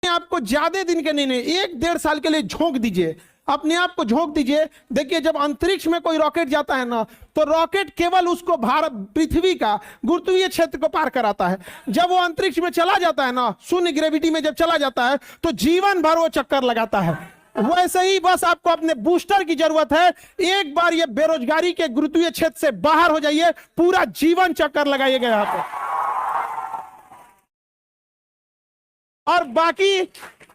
आपको ज्यादा दिन के नहीं, 1-1.5 साल के लिए झोंक दीजिए, अपने आप को झोंक दीजिए। देखिए जब अंतरिक्ष में कोई रॉकेट जाता है ना, तो रॉकेट केवल उसको भारत पृथ्वी का गुरुत्वीय क्षेत्र को पार कराता है। जब वो अंतरिक्ष में चला जाता है ना, शून्य ग्रेविटी में जब चला जाता है, तो जीवन भर वो चक्कर लगाता है। वैसे ही बस आपको अपने बूस्टर की जरूरत है। एक बार ये बेरोजगारी के गुरुत्वीय क्षेत्र से बाहर हो जाइए, पूरा जीवन चक्कर लगाइएगा यहाँ पे। और बाकी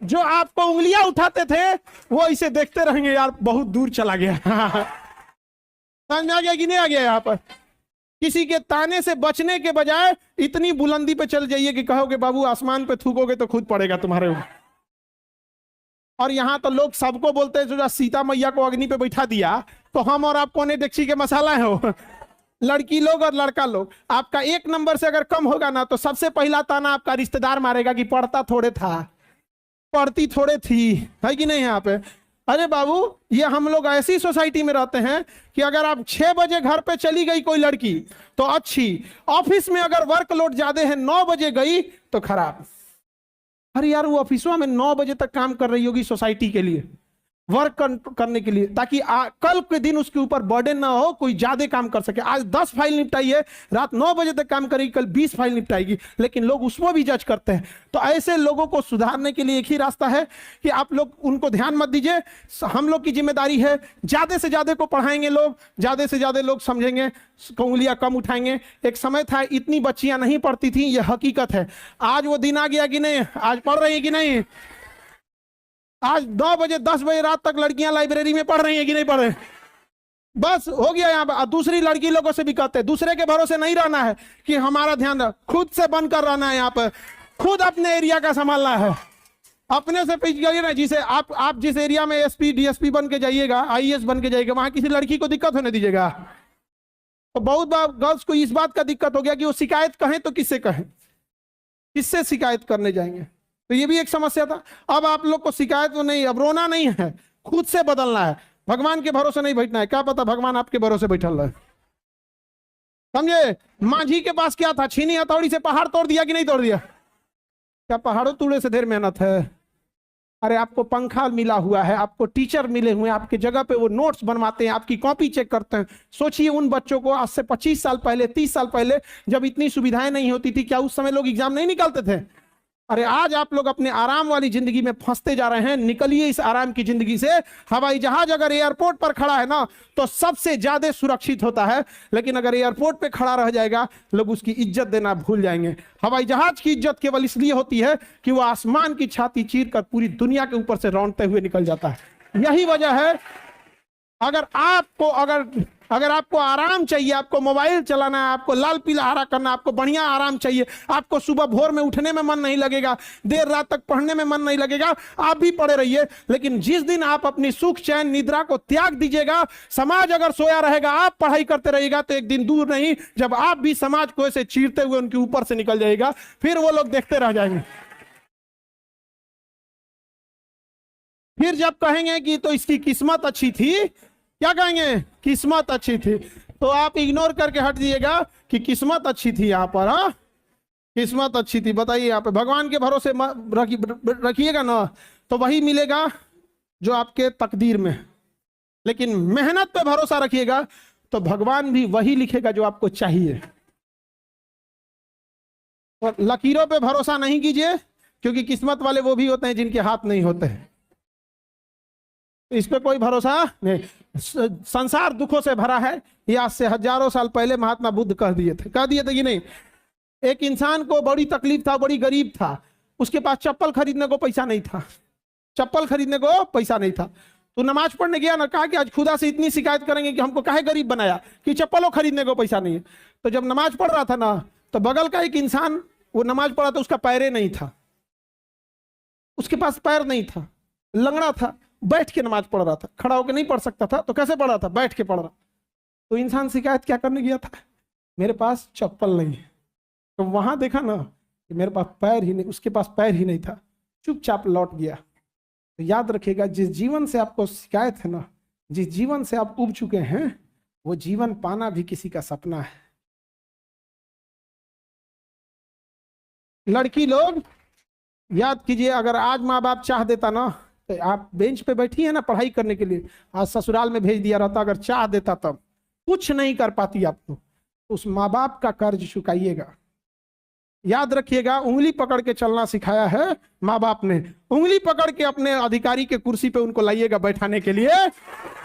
जो आपको उंगलियां उठाते थे वो इसे देखते रहेंगे, यार बहुत दूर चला गया। समझ में आ गया कि नहीं आ गया? यहाँ पर किसी के ताने से बचने के बजाय इतनी बुलंदी पे चल जाइए कि कहोगे बाबू आसमान पे थूकोगे तो खुद पड़ेगा तुम्हारे ऊपर। और यहाँ तो लोग सबको बोलते हैं जो सीता मैया को अग्नि पे बैठा दिया, तो हम और आप कौन डेक्ची के मसाला है हो? लड़की लोग और लड़का लोग। आपका 1 नंबर से अगर कम होगा ना, तो सबसे पहला ताना आपका रिश्तेदार मारेगा कि पढ़ता थोड़े था, पढ़ती थोड़े थी, है कि नहीं? यहाँ पे अरे बाबू, ये हम लोग ऐसी सोसाइटी में रहते हैं कि अगर आप 6 बजे घर पे चली गई कोई लड़की तो अच्छी, ऑफिस में अगर वर्कलोड ज्यादा है 9 बजे गई तो खराब। अरे यार वो ऑफिसों में 9 बजे तक काम कर रही होगी सोसाइटी के लिए, वर्क करने के लिए, ताकि कल के दिन उसके ऊपर बर्डन ना हो, कोई ज्यादा काम कर सके। आज 10 फाइल निपटाई है, रात 9 बजे तक काम करेगी, कल 20 फाइल निपटाएगी, लेकिन लोग उसमें भी जज करते हैं। तो ऐसे लोगों को सुधारने के लिए एक ही रास्ता है कि आप लोग उनको ध्यान मत दीजिए। हम लोग की जिम्मेदारी है, ज्यादा से ज्यादा को पढ़ाएंगे लोग, ज्यादा से ज्यादा लोग समझेंगे, उंगलियां कम उठाएंगे। एक समय था इतनी बच्चियां नहीं पढ़ती थी, यह हकीकत है। आज वो दिन आ गया कि नहीं? आज पढ़ रही है कि नहीं? आज 9 बजे 10 बजे रात तक लड़कियां लाइब्रेरी में पढ़ रही हैं कि नहीं पढ़ रही? बस हो गया यहाँ पर। दूसरी लड़की लोगों से भी कहते हैं, दूसरे के भरोसे नहीं रहना है कि हमारा ध्यान रख, खुद से बनकर रहना है। यहाँ पर खुद अपने एरिया का संभालना है, अपने से पीछे जाइए ना। जिसे आप जिस एरिया में एसपी डीएसपी बन के जाइएगा, आईएएस बन के जाइएगा, वहां किसी लड़की को दिक्कत होने दीजिएगा। तो बहुत बार गर्ल्स को इस बात का दिक्कत हो गया कि वो शिकायत कहें तो किससे कहें, किससे शिकायत करने जाएंगे? तो ये भी एक समस्या था। अब आप लोग को शिकायत तो नहीं, अब रोना नहीं है, खुद से बदलना है। भगवान के भरोसे नहीं बैठना है। क्या पता भगवान आपके भरोसे बैठल है, समझे? मांझी के पास क्या था? छीनी हथौड़ी से पहाड़ तोड़ दिया कि नहीं तोड़ दिया? क्या पहाड़ों तोड़ने से ढेर मेहनत है? अरे आपको पंखा मिला हुआ है, आपको टीचर मिले हुए हैं, आपके जगह पे वो नोट्स बनवाते हैं, आपकी कॉपी चेक करते हैं। सोचिए उन बच्चों को आज से 25 साल पहले, 30 साल पहले, जब इतनी सुविधाएं नहीं होती थी, क्या उस समय लोग एग्जाम नहीं निकालते थे? अरे आज आप लोग अपने आराम वाली जिंदगी में फंसते जा रहे हैं। निकलिए इस आराम की जिंदगी से। हवाई जहाज अगर एयरपोर्ट पर खड़ा है ना, तो सबसे ज्यादा सुरक्षित होता है, लेकिन अगर एयरपोर्ट पे खड़ा रह जाएगा, लोग उसकी इज्जत देना भूल जाएंगे। हवाई जहाज की इज्जत केवल इसलिए होती है कि वो आसमान की छाती चीर कर पूरी दुनिया के ऊपर से रौंदते हुए निकल जाता है। यही वजह है। अगर आपको आराम चाहिए, आपको मोबाइल चलाना है, आपको लाल पीला हरा करना, आपको बढ़िया आराम चाहिए, आपको सुबह भोर में उठने में मन नहीं लगेगा, देर रात तक पढ़ने में मन नहीं लगेगा, आप भी पढ़े रहिए। लेकिन जिस दिन आप अपनी सुख चैन निद्रा को त्याग दीजिएगा, समाज अगर सोया रहेगा, आप पढ़ाई करते रहिएगा, तो एक दिन दूर नहीं जब आप भी समाज को ऐसे चीरते हुए उनके ऊपर से निकल जाएगा, फिर वो लोग देखते रह जाएंगे। फिर जब कहेंगे कि तो इसकी किस्मत अच्छी थी, क्या कहेंगे? किस्मत अच्छी थी। तो आप इग्नोर करके हट दिएगा कि किस्मत अच्छी थी यहाँ पर। हाँ, किस्मत अच्छी थी। बताइए, यहाँ पे भगवान के भरोसे रखिएगा ना, तो वही मिलेगा जो आपके तकदीर में। लेकिन मेहनत पे भरोसा रखिएगा तो भगवान भी वही लिखेगा जो आपको चाहिए। और लकीरों पे भरोसा नहीं कीजिए, क्योंकि किस्मत वाले वो भी होते हैं जिनके हाथ नहीं होते हैं। इस पे कोई भरोसा नहीं। संसार दुखों से भरा है, ये आज से हजारों साल पहले महात्मा बुद्ध कह दिए थे कि नहीं। एक इंसान को बड़ी तकलीफ था, बड़ी गरीब था, उसके पास चप्पल खरीदने को पैसा नहीं था, चप्पल खरीदने को पैसा नहीं था। तो नमाज पढ़ने गया ना, कहा कि आज खुदा से इतनी शिकायत करेंगे कि हमको काहे गरीब बनाया कि चप्पलों खरीदने को पैसा नहीं है। तो जब नमाज पढ़ रहा था ना, तो बगल का एक इंसान, वो नमाज पढ़ा तो उसका पैरे नहीं था, उसके पास पैर नहीं था, लंगड़ा था, बैठ के नमाज पढ़ रहा था, खड़ा होकर नहीं पढ़ सकता था। तो कैसे पढ़ रहा था? बैठ के पढ़ रहा। तो इंसान शिकायत क्या करने गया था? मेरे पास चप्पल नहीं है। तो वहां देखा ना कि मेरे पास पैर ही नहीं, उसके पास पैर ही नहीं था, चुपचाप लौट गया। तो याद रखिएगा, जिस जीवन से आपको शिकायत है ना, जिस जीवन से आप उब चुके हैं, वो जीवन पाना भी किसी का सपना है। लड़की लोग याद कीजिए, अगर आज माँ बाप चाह देता ना, तो आप बेंच पे बैठी है ना पढ़ाई करने के लिए, आज ससुराल में भेज दिया रहता, अगर चाह देता तब कुछ नहीं कर पाती आप, तो उस माँ बाप का कर्ज चुकाइएगा। याद रखिएगा, उंगली पकड़ के चलना सिखाया है माँ बाप ने, उंगली पकड़ के अपने अधिकारी के कुर्सी पे उनको लाइएगा बैठाने के लिए,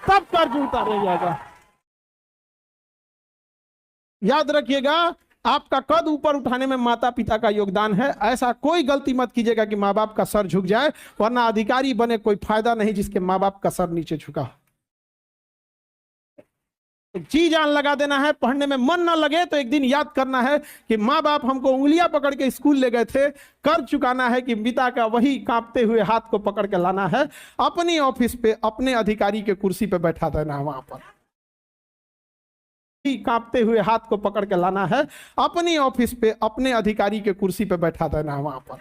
तब कर्ज उतारा जाएगा। याद रखिएगा, आपका कद ऊपर उठाने में माता पिता का योगदान है। ऐसा कोई गलती मत कीजिएगा कि माँ बाप का सर झुक जाए, वरना अधिकारी बने कोई फायदा नहीं जिसके माँ बाप का सर नीचे झुका। जी जान लगा देना है, पढ़ने में मन ना लगे तो एक दिन याद करना है कि माँ बाप हमको उंगलियां पकड़ के स्कूल ले गए थे, कर्ज चुकाना है कि पिता का वही कांपते हुए हाथ को पकड़ के लाना है, अपनी ऑफिस पे अपने अधिकारी के कुर्सी पे बैठा देना है, वहां पर कांपते हुए हाथ को पकड़ के लाना है, अपनी ऑफिस पे अपने अधिकारी के कुर्सी पे बैठा देना है वहां पर।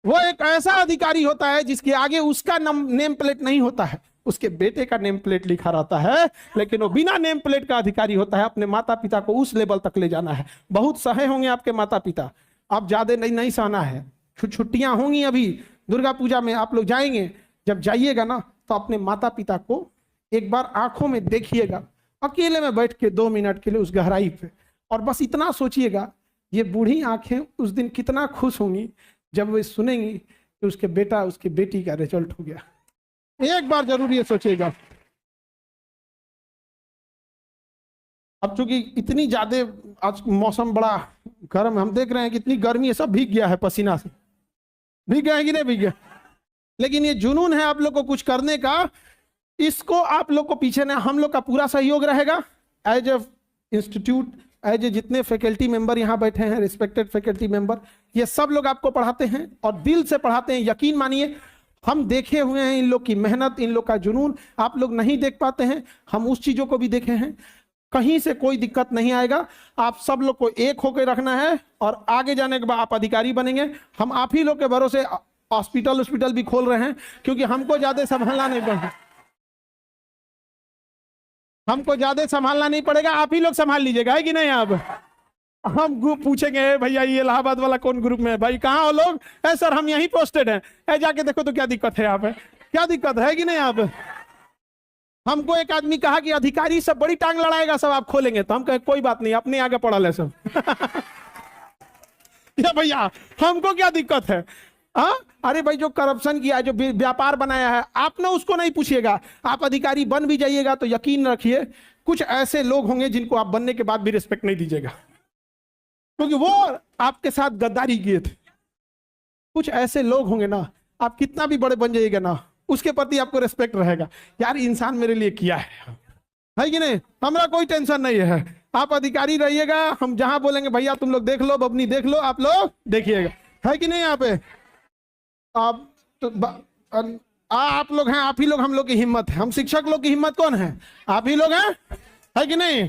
वो एक ऐसा अधिकारी होता है जिसके आगे उसका नेम प्लेट नहीं होता है, उसके बेटे का नेम प्लेट लिखा रहता है, लेकिन वो बिना नेम प्लेट का अधिकारी होता है। अपने माता पिता को उस लेवल तक ले जाना है। बहुत सहे होंगे आपके माता पिता, आप ज्यादा नहीं सहना है। छुट्टियां होंगी अभी दुर्गा पूजा में, आप लोग जाएंगे, जब जाइएगा ना तो अपने माता पिता को एक बार आंखों में देखिएगा, अकेले में बैठ के 2 मिनट के लिए उस गहराई पे, और बस इतना सोचिएगा, ये बूढ़ी आंखें उस दिन कितना खुश होंगी जब वे सुनेंगी कि उसके बेटा उसकी बेटी का रिजल्ट हो गया। एक बार जरूर ये सोचिएगा। अब चूंकि इतनी ज्यादा आज मौसम बड़ा गर्म, हम देख रहे हैं कि इतनी गर्मी है, सब भीग गया है पसीना से, भीग गया है कि नहीं भीग गया, लेकिन ये जुनून है आप लोग को कुछ करने का, इसको आप लोग को पीछे ना, हम लोग का पूरा सहयोग रहेगा। As a institute, as a जितने फैकल्टी मेंबर यहाँ बैठे हैं, रिस्पेक्टेड फैकल्टी मेंबर, ये सब लोग आपको पढ़ाते हैं और दिल से पढ़ाते हैं। यकीन मानिए, हम देखे हुए हैं इन लोग की मेहनत, इन लोग का जुनून। आप लोग नहीं देख पाते हैं, हम उस चीजों को भी देखे हैं। कहीं से कोई दिक्कत नहीं आएगा। आप सब लोग को एक होकर रखना है, और आगे जाने के बाद आप अधिकारी बनेंगे। हम आप ही लोग के भरोसे हॉस्पिटल भी खोल रहे हैं, क्योंकि हमको ज्यादा संभालना नहीं पड़ेगा, हमको ज्यादा संभालना नहीं पड़ेगा, आप ही लोग संभाल लीजिएगा, है कि नहीं। अब हम ग्रुप पूछेंगे, भैया ये इलाहाबाद वाला कौन ग्रुप में है, भाई कहाँ हो लोग, है सर हम यहीं पोस्टेड हैं, है जाके देखो तो क्या दिक्कत है यहाँ पे, क्या दिक्कत है कि नहीं। आप हमको एक आदमी कहा कि अधिकारी सब बड़ी टांग लड़ाएगा, सब आप खोलेंगे, तो हम कहे कोई बात नहीं, अपने आगे पड़ा ले सब। या भैया हमको क्या दिक्कत है। हाँ, अरे भाई जो करप्शन किया है, जो व्यापार बनाया है, आप ना उसको नहीं पूछिएगा। आप अधिकारी बन भी जाइएगा तो यकीन रखिए कुछ ऐसे लोग होंगे जिनको आप बनने के बाद भी रिस्पेक्ट नहीं दीजिएगा, क्योंकि वो आपके साथ गद्दारी किए थे। कुछ ऐसे लोग होंगे ना, आप कितना भी बड़े बन जाइएगा ना, उसके प्रति आपको रिस्पेक्ट रहेगा, यार इंसान मेरे लिए किया है कि नहीं, हमारा कोई टेंशन नहीं है। आप अधिकारी रहिएगा, हम जहां बोलेंगे भैया तुम लोग देख लो, बबनी देख लो, आप लोग देखिएगा, है कि नहीं। यहाँ पे आप तो आप लोग हैं, आप ही लोग हम लोग की हिम्मत है। हम शिक्षक लोग की हिम्मत कौन है, आप ही लोग हैं, है कि नहीं।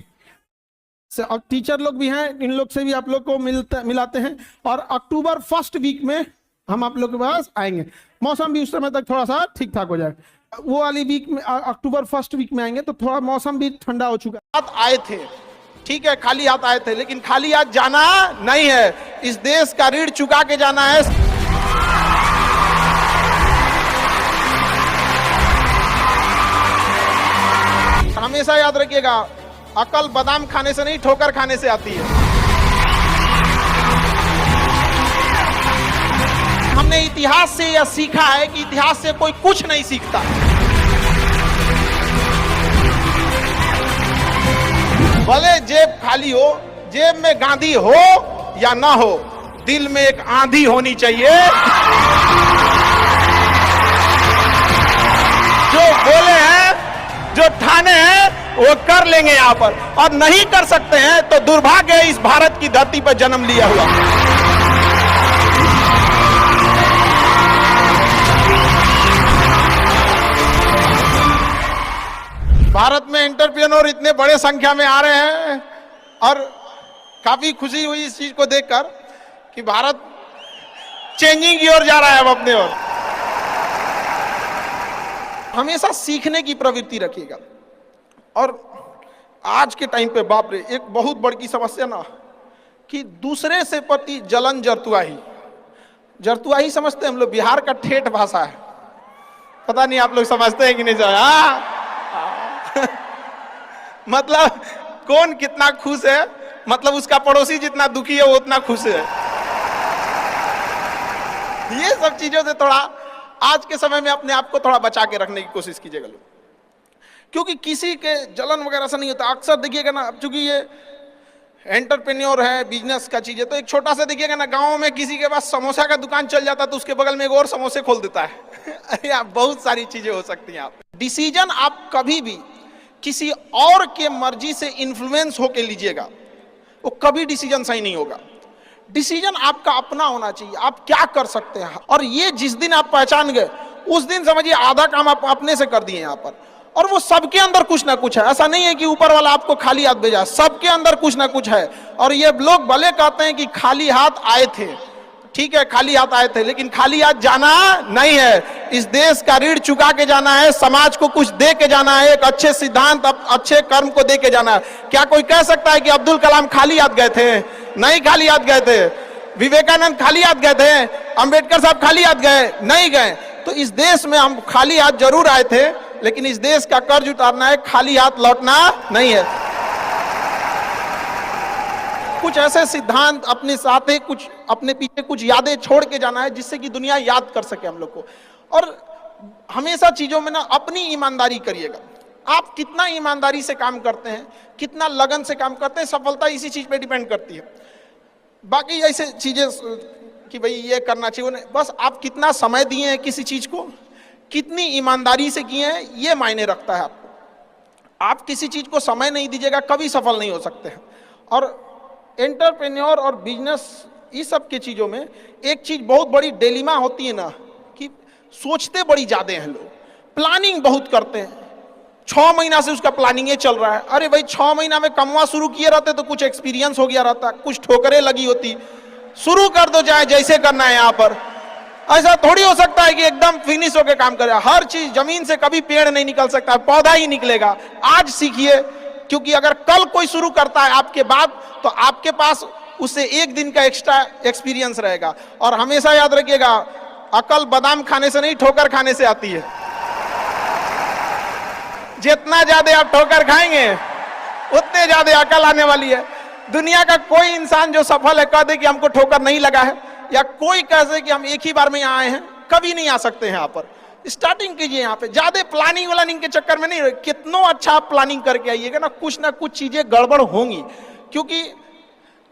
और टीचर लोग भी हैं, इन लोग से भी आप लोग को मिलाते हैं। और अक्टूबर 1st वीक में हम आप लोग के पास आएंगे। मौसम भी उस समय तक थोड़ा सा ठीक ठाक हो जाए, वो वाली वीक में, अक्टूबर 1st वीक में आएंगे तो थोड़ा मौसम भी ठंडा हो चुका है। आए थे, ठीक है, खाली हाथ आए थे, लेकिन खाली हाथ जाना नहीं है। इस देश का ऋण चुका के जाना है। हमेशा याद रखिएगा, अकल बादाम खाने से नहीं, ठोकर खाने से आती है। हमने इतिहास से यह सीखा है कि इतिहास से कोई कुछ नहीं सीखता। भले जेब खाली हो, जेब में गांधी हो या ना हो, दिल में एक आंधी होनी चाहिए। जो बोले हैं, जो ठाने हैं, वो कर लेंगे यहाँ पर, और नहीं कर सकते हैं तो दुर्भाग्य है इस भारत की धरती पर जन्म लिया हुआ। भारत में एंटरप्रेन्योर इतने बड़े संख्या में आ रहे हैं, और काफी खुशी हुई इस चीज को देखकर कि भारत चेंजिंग की ओर जा रहा है, अब अपने ओर। हमेशा सीखने की प्रवृत्ति रखिएगा। और आज के टाइम पे बाप रे, एक बहुत बड़ी समस्या ना, कि दूसरे से प्रति जलन जरतुआही। जरतुआही समझते हैं हम लोग, बिहार का ठेठ भाषा है, पता नहीं आप लोग समझते हैं कि नहीं समझ। मतलब कौन कितना खुश है, मतलब उसका पड़ोसी जितना दुखी है वो उतना खुश है। ये सब चीजों से थोड़ा आज के समय में अपने आप को थोड़ा बचा के रखने की कोशिश कीजिएगा लोग, क्योंकि किसी के जलन वगैरह से नहीं होता। अक्सर देखिएगा ना, चूंकि ये एंटरप्रेन्योर है, बिजनेस का चीज है, तो एक छोटा सा देखिएगा ना, गांव में किसी के पास समोसा का दुकान चल जाता है तो उसके बगल में एक और समोसे खोल देता है। अरे बहुत सारी चीजें हो सकती हैं। आप डिसीजन आप कभी भी किसी और के मर्जी से इन्फ्लुएंस होके लीजिएगा, वो कभी डिसीजन सही नहीं होगा। डिसीजन आपका अपना होना चाहिए, आप क्या कर सकते हैं। और ये जिस दिन आप पहचान गए उस दिन समझिए आधा काम आप अपने से कर दिए यहाँ पर। और वो सबके अंदर कुछ ना कुछ है, ऐसा नहीं है कि ऊपर वाला आपको खाली हाथ भेजा, सबके अंदर कुछ ना कुछ है। और ये लोग भले कहते हैं कि खाली हाथ आए थे, ठीक है खाली हाथ आए थे, लेकिन खाली हाथ जाना नहीं है। इस देश का ऋण चुका के जाना है, समाज को कुछ दे के जाना है, एक अच्छे सिद्धांत अच्छे कर्म को दे के जाना है। क्या कोई कह सकता है कि अब्दुल कलाम खाली हाथ गए थे? नहीं खाली हाथ गए थे। विवेकानंद खाली हाथ गए थे? अंबेडकर साहब खाली हाथ गए? नहीं गए। तो इस देश में हम खाली हाथ जरूर आए थे, लेकिन इस देश का कर्ज उतारना है, खाली हाथ लौटना नहीं है। कुछ ऐसे सिद्धांत अपने साथ है, कुछ अपने पीछे कुछ यादें छोड़ के जाना है जिससे कि दुनिया याद कर सके हम लोग को। और हमेशा चीजों में ना अपनी ईमानदारी करिएगा। आप कितना ईमानदारी से काम करते हैं, कितना लगन से काम करते हैं, सफलता इसी चीज पे डिपेंड करती है। बाकी ऐसे चीजें कि भाई ये करना चाहिए, बस आप कितना समय दिए हैं किसी चीज को, कितनी ईमानदारी से किए हैं, ये मायने रखता है आपको। आप किसी चीज को समय नहीं दीजिएगा कभी सफल नहीं हो सकते हैं। और एंटरप्रेन्योर और बिजनेस इस सब के चीजों में एक चीज बहुत बड़ी डिलेमा होती है ना, कि सोचते बड़ी ज्यादा हैं लोग, प्लानिंग बहुत करते हैं। 6 महीना से उसका प्लानिंग चल रहा है। अरे भाई 6 महीना में कमवा शुरू किए रहते तो कुछ एक्सपीरियंस हो गया रहता, कुछ ठोकरें लगी होती। शुरू कर दो चाहे जैसे करना है। यहाँ पर ऐसा थोड़ी हो सकता है कि एकदम फिनिश होकर काम करे। हर चीज, जमीन से कभी पेड़ नहीं निकल सकता, पौधा ही निकलेगा। आज सीखिए, क्योंकि अगर कल कोई शुरू करता है आपके बाद, तो आपके पास उससे 1 दिन का एक्स्ट्रा एक्सपीरियंस रहेगा। और हमेशा याद रखिएगा, अकल बादाम खाने से नहीं ठोकर खाने से आती है। जितना ज्यादा आप ठोकर खाएंगे उतने ज्यादा अकल आने वाली है। दुनिया का कोई इंसान जो सफल है कह दे कि हमको ठोकर नहीं लगा है, या कोई कह दे कि हम एक ही बार में यहाँ आए हैं, कभी नहीं आ सकते हैं। यहाँ पर स्टार्टिंग कीजिए, यहाँ पे ज्यादा प्लानिंग व्लानिंग के चक्कर में नहीं। कितना अच्छा आप प्लानिंग करके आइएगा ना, कुछ चीजें गड़बड़ होंगी। क्योंकि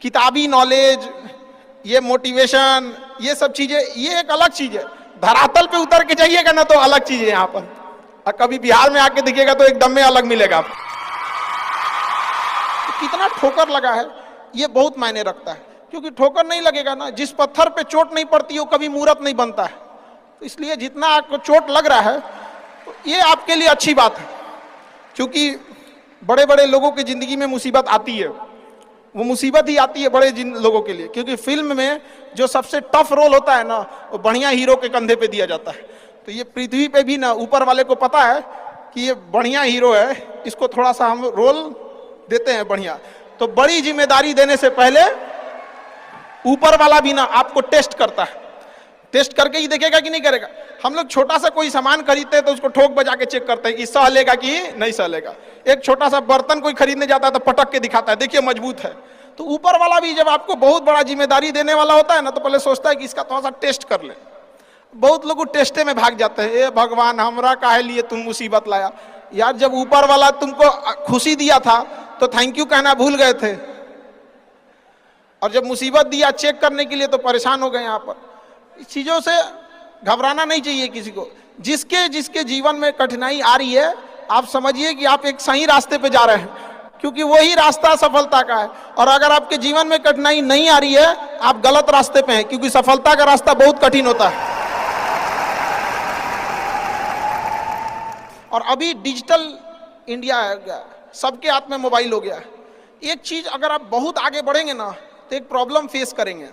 किताबी नॉलेज, ये मोटिवेशन, ये सब चीजें, ये एक अलग चीज है। धरातल पे उतर के जाइएगा ना तो अलग चीज है यहाँ पर। और कभी बिहार में आके दिखेगा तो एकदम में अलग मिलेगा। कितना ठोकर लगा है ये बहुत मायने रखता है, क्योंकि ठोकर नहीं लगेगा ना, जिस पत्थर पे चोट नहीं पड़ती है वो कभी मूर्त नहीं बनता है। तो इसलिए जितना आपको चोट लग रहा है तो ये आपके लिए अच्छी बात है, क्योंकि बड़े बड़े लोगों की जिंदगी में मुसीबत आती है। वो मुसीबत ही आती है बड़े लोगों के लिए, क्योंकि फिल्म में जो सबसे टफ रोल होता है ना, वो बढ़िया हीरो के कंधे पे दिया जाता है। तो ये पृथ्वी पे भी ना ऊपर वाले को पता है कि ये बढ़िया हीरो है, इसको थोड़ा सा हम रोल देते हैं बढ़िया। तो बड़ी जिम्मेदारी देने से पहले ऊपर वाला भी ना आपको टेस्ट करता है। टेस्ट करके ही देखेगा कि नहीं करेगा। हम लोग छोटा सा कोई सामान खरीदते हैं तो उसको ठोक बजा के चेक करते हैं कि सह लेगा कि नहीं सह लेगा। एक छोटा सा बर्तन कोई खरीदने जाता है तो पटक के दिखाता है, देखिए मजबूत है। तो ऊपर वाला भी जब आपको बहुत बड़ा जिम्मेदारी देने वाला होता है ना, तो पहले सोचता है कि इसका थोड़ा सा टेस्ट कर ले। बहुत लोग टेस्टे में भाग जाते हैं, ए भगवान हमरा काहे लिए तुम मुसीबत लाया। यार जब ऊपर वाला तुमको खुशी दिया था तो थैंक यू कहना भूल गए थे, और जब मुसीबत दिया चेक करने के लिए तो परेशान हो गए। यहाँ पर इस चीजों से घबराना नहीं चाहिए किसी को। जिसके जिसके जीवन में कठिनाई आ रही है, आप समझिए कि आप एक सही रास्ते पे जा रहे हैं, क्योंकि वही रास्ता सफलता का है। और अगर आपके जीवन में कठिनाई नहीं आ रही है, आप गलत रास्ते पे हैं, क्योंकि सफलता का रास्ता बहुत कठिन होता है। और अभी डिजिटल इंडिया है, सबके हाथ में मोबाइल हो गया है। एक चीज, अगर आप बहुत आगे बढ़ेंगे ना तो एक प्रॉब्लम फेस करेंगे।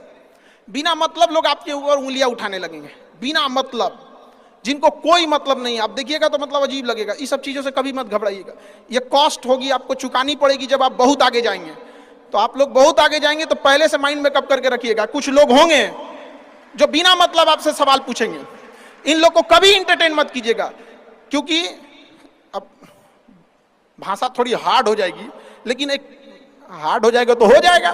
बिना मतलब लोग आपके ऊपर उंगलियां उठाने लगेंगे, बिना मतलब, जिनको कोई मतलब नहीं। आप देखिएगा तो मतलब अजीब लगेगा। इस सब चीजों से कभी मत घबराइएगा। ये कॉस्ट होगी, आपको चुकानी पड़ेगी जब आप बहुत आगे जाएंगे। तो आप लोग बहुत आगे जाएंगे। तो पहले से माइंड मेकअप करके रखिएगा, कुछ लोग होंगे जो बिना मतलब आपसे सवाल पूछेंगे। इन लोग को कभी इंटरटेन मत कीजिएगा, क्योंकि अब भाषा थोड़ी हार्ड हो जाएगी, लेकिन एक हार्ड हो जाएगा तो हो जाएगा।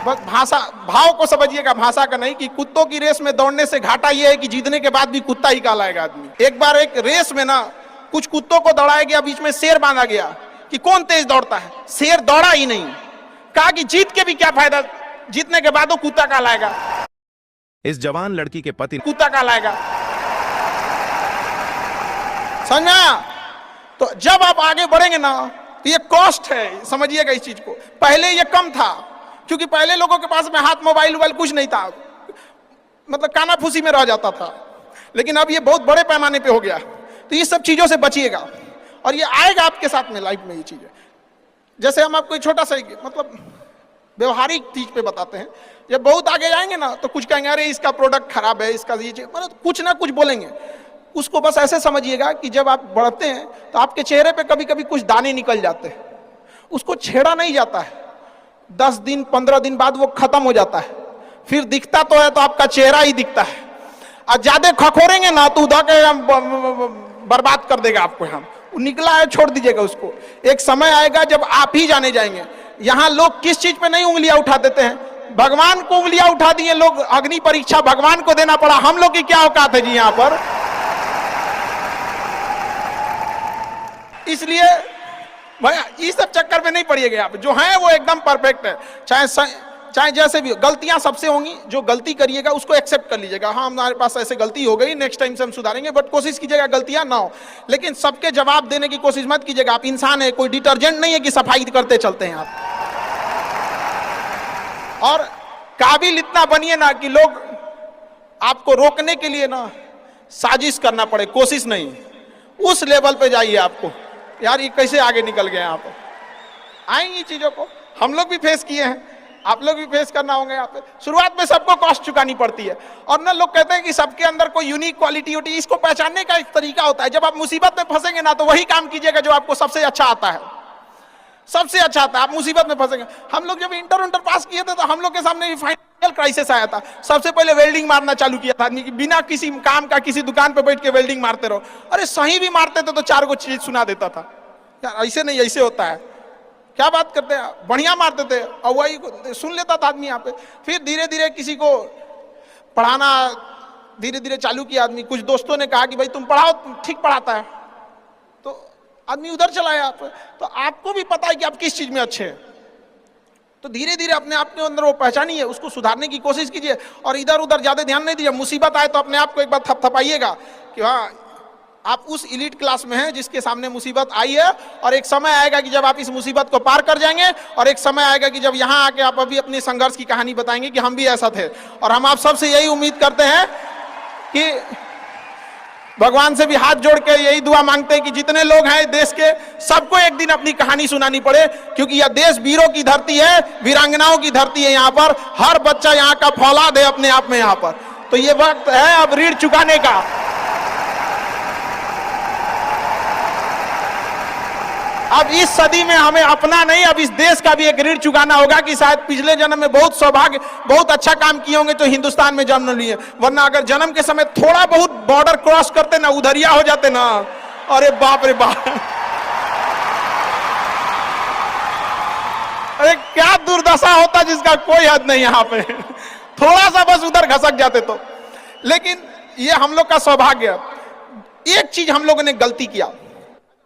बस भाषा भाव को समझिएगा, भाषा का नहीं। कि कुत्तों की रेस में दौड़ने से घाटा यह है कि जीतने के बाद भी कुत्ता ही कहलाएगा आदमी। एक बार एक रेस में ना कुछ कुत्तों को दौड़ाया गया, बीच में शेर बांधा गया कि कौन तेज दौड़ता है। शेर दौड़ा ही नहीं, कहा कि जीत के भी क्या फायदा, जीतने के बाद वो कुत्ता कहलाएगा। इस जवान लड़की के पति कुत्ता कहलाएगा, समझा? तो जब आप आगे बढ़ेंगे ना तो ये कॉस्ट है, समझिएगा इस चीज को। पहले ये कम था, क्योंकि पहले लोगों के पास में हाथ मोबाइल वोबाइल कुछ नहीं था, मतलब काना फूसी में रह जाता था। लेकिन अब ये बहुत बड़े पैमाने पे हो गया। तो ये सब चीजों से बचिएगा, और ये आएगा आपके साथ में लाइफ में ये चीजें। जैसे हम आपको छोटा सा मतलब व्यवहारिक चीज पे बताते हैं। जब बहुत आगे जाएंगे ना तो कुछ कहेंगे अरे इसका प्रोडक्ट खराब है, इसका ये चीज, मतलब कुछ ना कुछ बोलेंगे। उसको बस ऐसे समझिएगा कि जब आप बढ़ते हैं तो आपके चेहरे पे कभी कभी कुछ दाने निकल जाते हैं, उसको छेड़ा नहीं जाता है। 10 दिन 15 दिन बाद वो खत्म हो जाता है, फिर दिखता तो है तो आपका चेहरा ही दिखता है। और ज्यादा खखोरेंगे ना तो उधर के बर्बाद कर देगा आपको। हम निकला है छोड़ दीजिएगा उसको। एक समय आएगा जब आप ही जाने जाएंगे। यहाँ लोग किस चीज पे नहीं उंगलियां उठा देते हैं, भगवान को उंगलियां उठा दिए लोग। अग्नि परीक्षा भगवान को देना पड़ा, हम लोग की क्या औकात है जी यहाँ पर। इसलिए भैया इस सब चक्कर में नहीं पड़िएगा आप। जो है वो एकदम परफेक्ट है, चाहे जैसे भी हो। गलतियां सबसे होंगी, जो गलती करिएगा उसको एक्सेप्ट कर लीजिएगा। हाँ हमारे पास ऐसे गलती हो गई, नेक्स्ट टाइम से हम सुधारेंगे, बट कोशिश कीजिएगा गलतियां ना हो। लेकिन सबके जवाब देने की कोशिश मत कीजिएगा। आप इंसान है, कोई डिटर्जेंट नहीं है कि सफाई करते चलते हैं आप। और काबिल इतना बनिए ना कि लोग आपको रोकने के लिए ना साजिश करना पड़े, कोशिश नहीं। उस लेवल पे जाइए आपको, यार ये कैसे आगे निकल गए आप। आएंगी चीजों को, हम लोग भी फेस किए हैं, आप लोग भी फेस करना होंगे। यहाँ पे शुरुआत में सबको कॉस्ट चुकानी पड़ती है। और ना लोग कहते हैं कि सबके अंदर कोई यूनिक क्वालिटी होती है, इसको पहचानने का एक तरीका होता है। जब आप मुसीबत में फंसेंगे ना तो वही काम कीजिएगा जो आपको सबसे अच्छा आता है, सबसे अच्छा आता है। आप मुसीबत में फंसेंगे। हम लोग जब इंटर पास किए थे तो हम लोग के सामने भी फाइनल क्राइसिस आया था। सबसे पहले वेल्डिंग मारना चालू किया था आदमी की, बिना किसी काम का किसी दुकान पे बैठ के वेल्डिंग मारते रहो। अरे सही भी मारते थे तो 4 को चीज सुना देता था, यार ऐसे नहीं ऐसे होता है, क्या बात करते हैं, बढ़िया मारते थे। और वही सुन लेता था आदमी यहाँ पे। फिर धीरे धीरे किसी को पढ़ाना धीरे धीरे चालू किया आदमी। कुछ दोस्तों ने कहा कि भाई तुम पढ़ाओ, ठीक पढ़ाता है, तो आदमी उधर चला गया। तो आपको भी पता है कि आप किस चीज में अच्छे हैं, तो धीरे धीरे अपने आप के अंदर वो पहचानिए, उसको सुधारने की कोशिश कीजिए। और इधर उधर ज्यादा ध्यान नहीं दीजिए। मुसीबत आए तो अपने आप को एक बार थपथपाइएगा कि हाँ आप उस इलीट क्लास में हैं जिसके सामने मुसीबत आई है। और एक समय आएगा कि जब आप इस मुसीबत को पार कर जाएंगे, और एक समय आएगा कि जब यहाँ आके आप अभी अपने संघर्ष की कहानी बताएंगे कि हम भी ऐसा थे। और हम आप सबसे यही उम्मीद करते हैं कि भगवान से भी हाथ जोड़ के यही दुआ मांगते हैं कि जितने लोग हैं देश के, सबको एक दिन अपनी कहानी सुनानी पड़े। क्योंकि यह देश वीरों की धरती है, वीरांगनाओं की धरती है। यहाँ पर हर बच्चा यहाँ का फौलाद है अपने आप में यहाँ पर। तो ये वक्त है अब ऋण चुकाने का। अब इस सदी में हमें अपना नहीं, अब इस देश का भी एक ऋण चुकाना होगा कि शायद पिछले जन्म में बहुत सौभाग्य, बहुत अच्छा काम किए होंगे तो हिंदुस्तान में जन्म लिए। वरना अगर जन्म के समय थोड़ा बहुत बॉर्डर क्रॉस करते ना, उधरिया हो जाते ना, अरे बाप रे बाप, अरे क्या दुर्दशा होता जिसका कोई हद नहीं। यहाँ पे थोड़ा सा बस उधर घसक जाते तो। लेकिन ये हम लोग का सौभाग्य। एक चीज हम लोगों ने गलती किया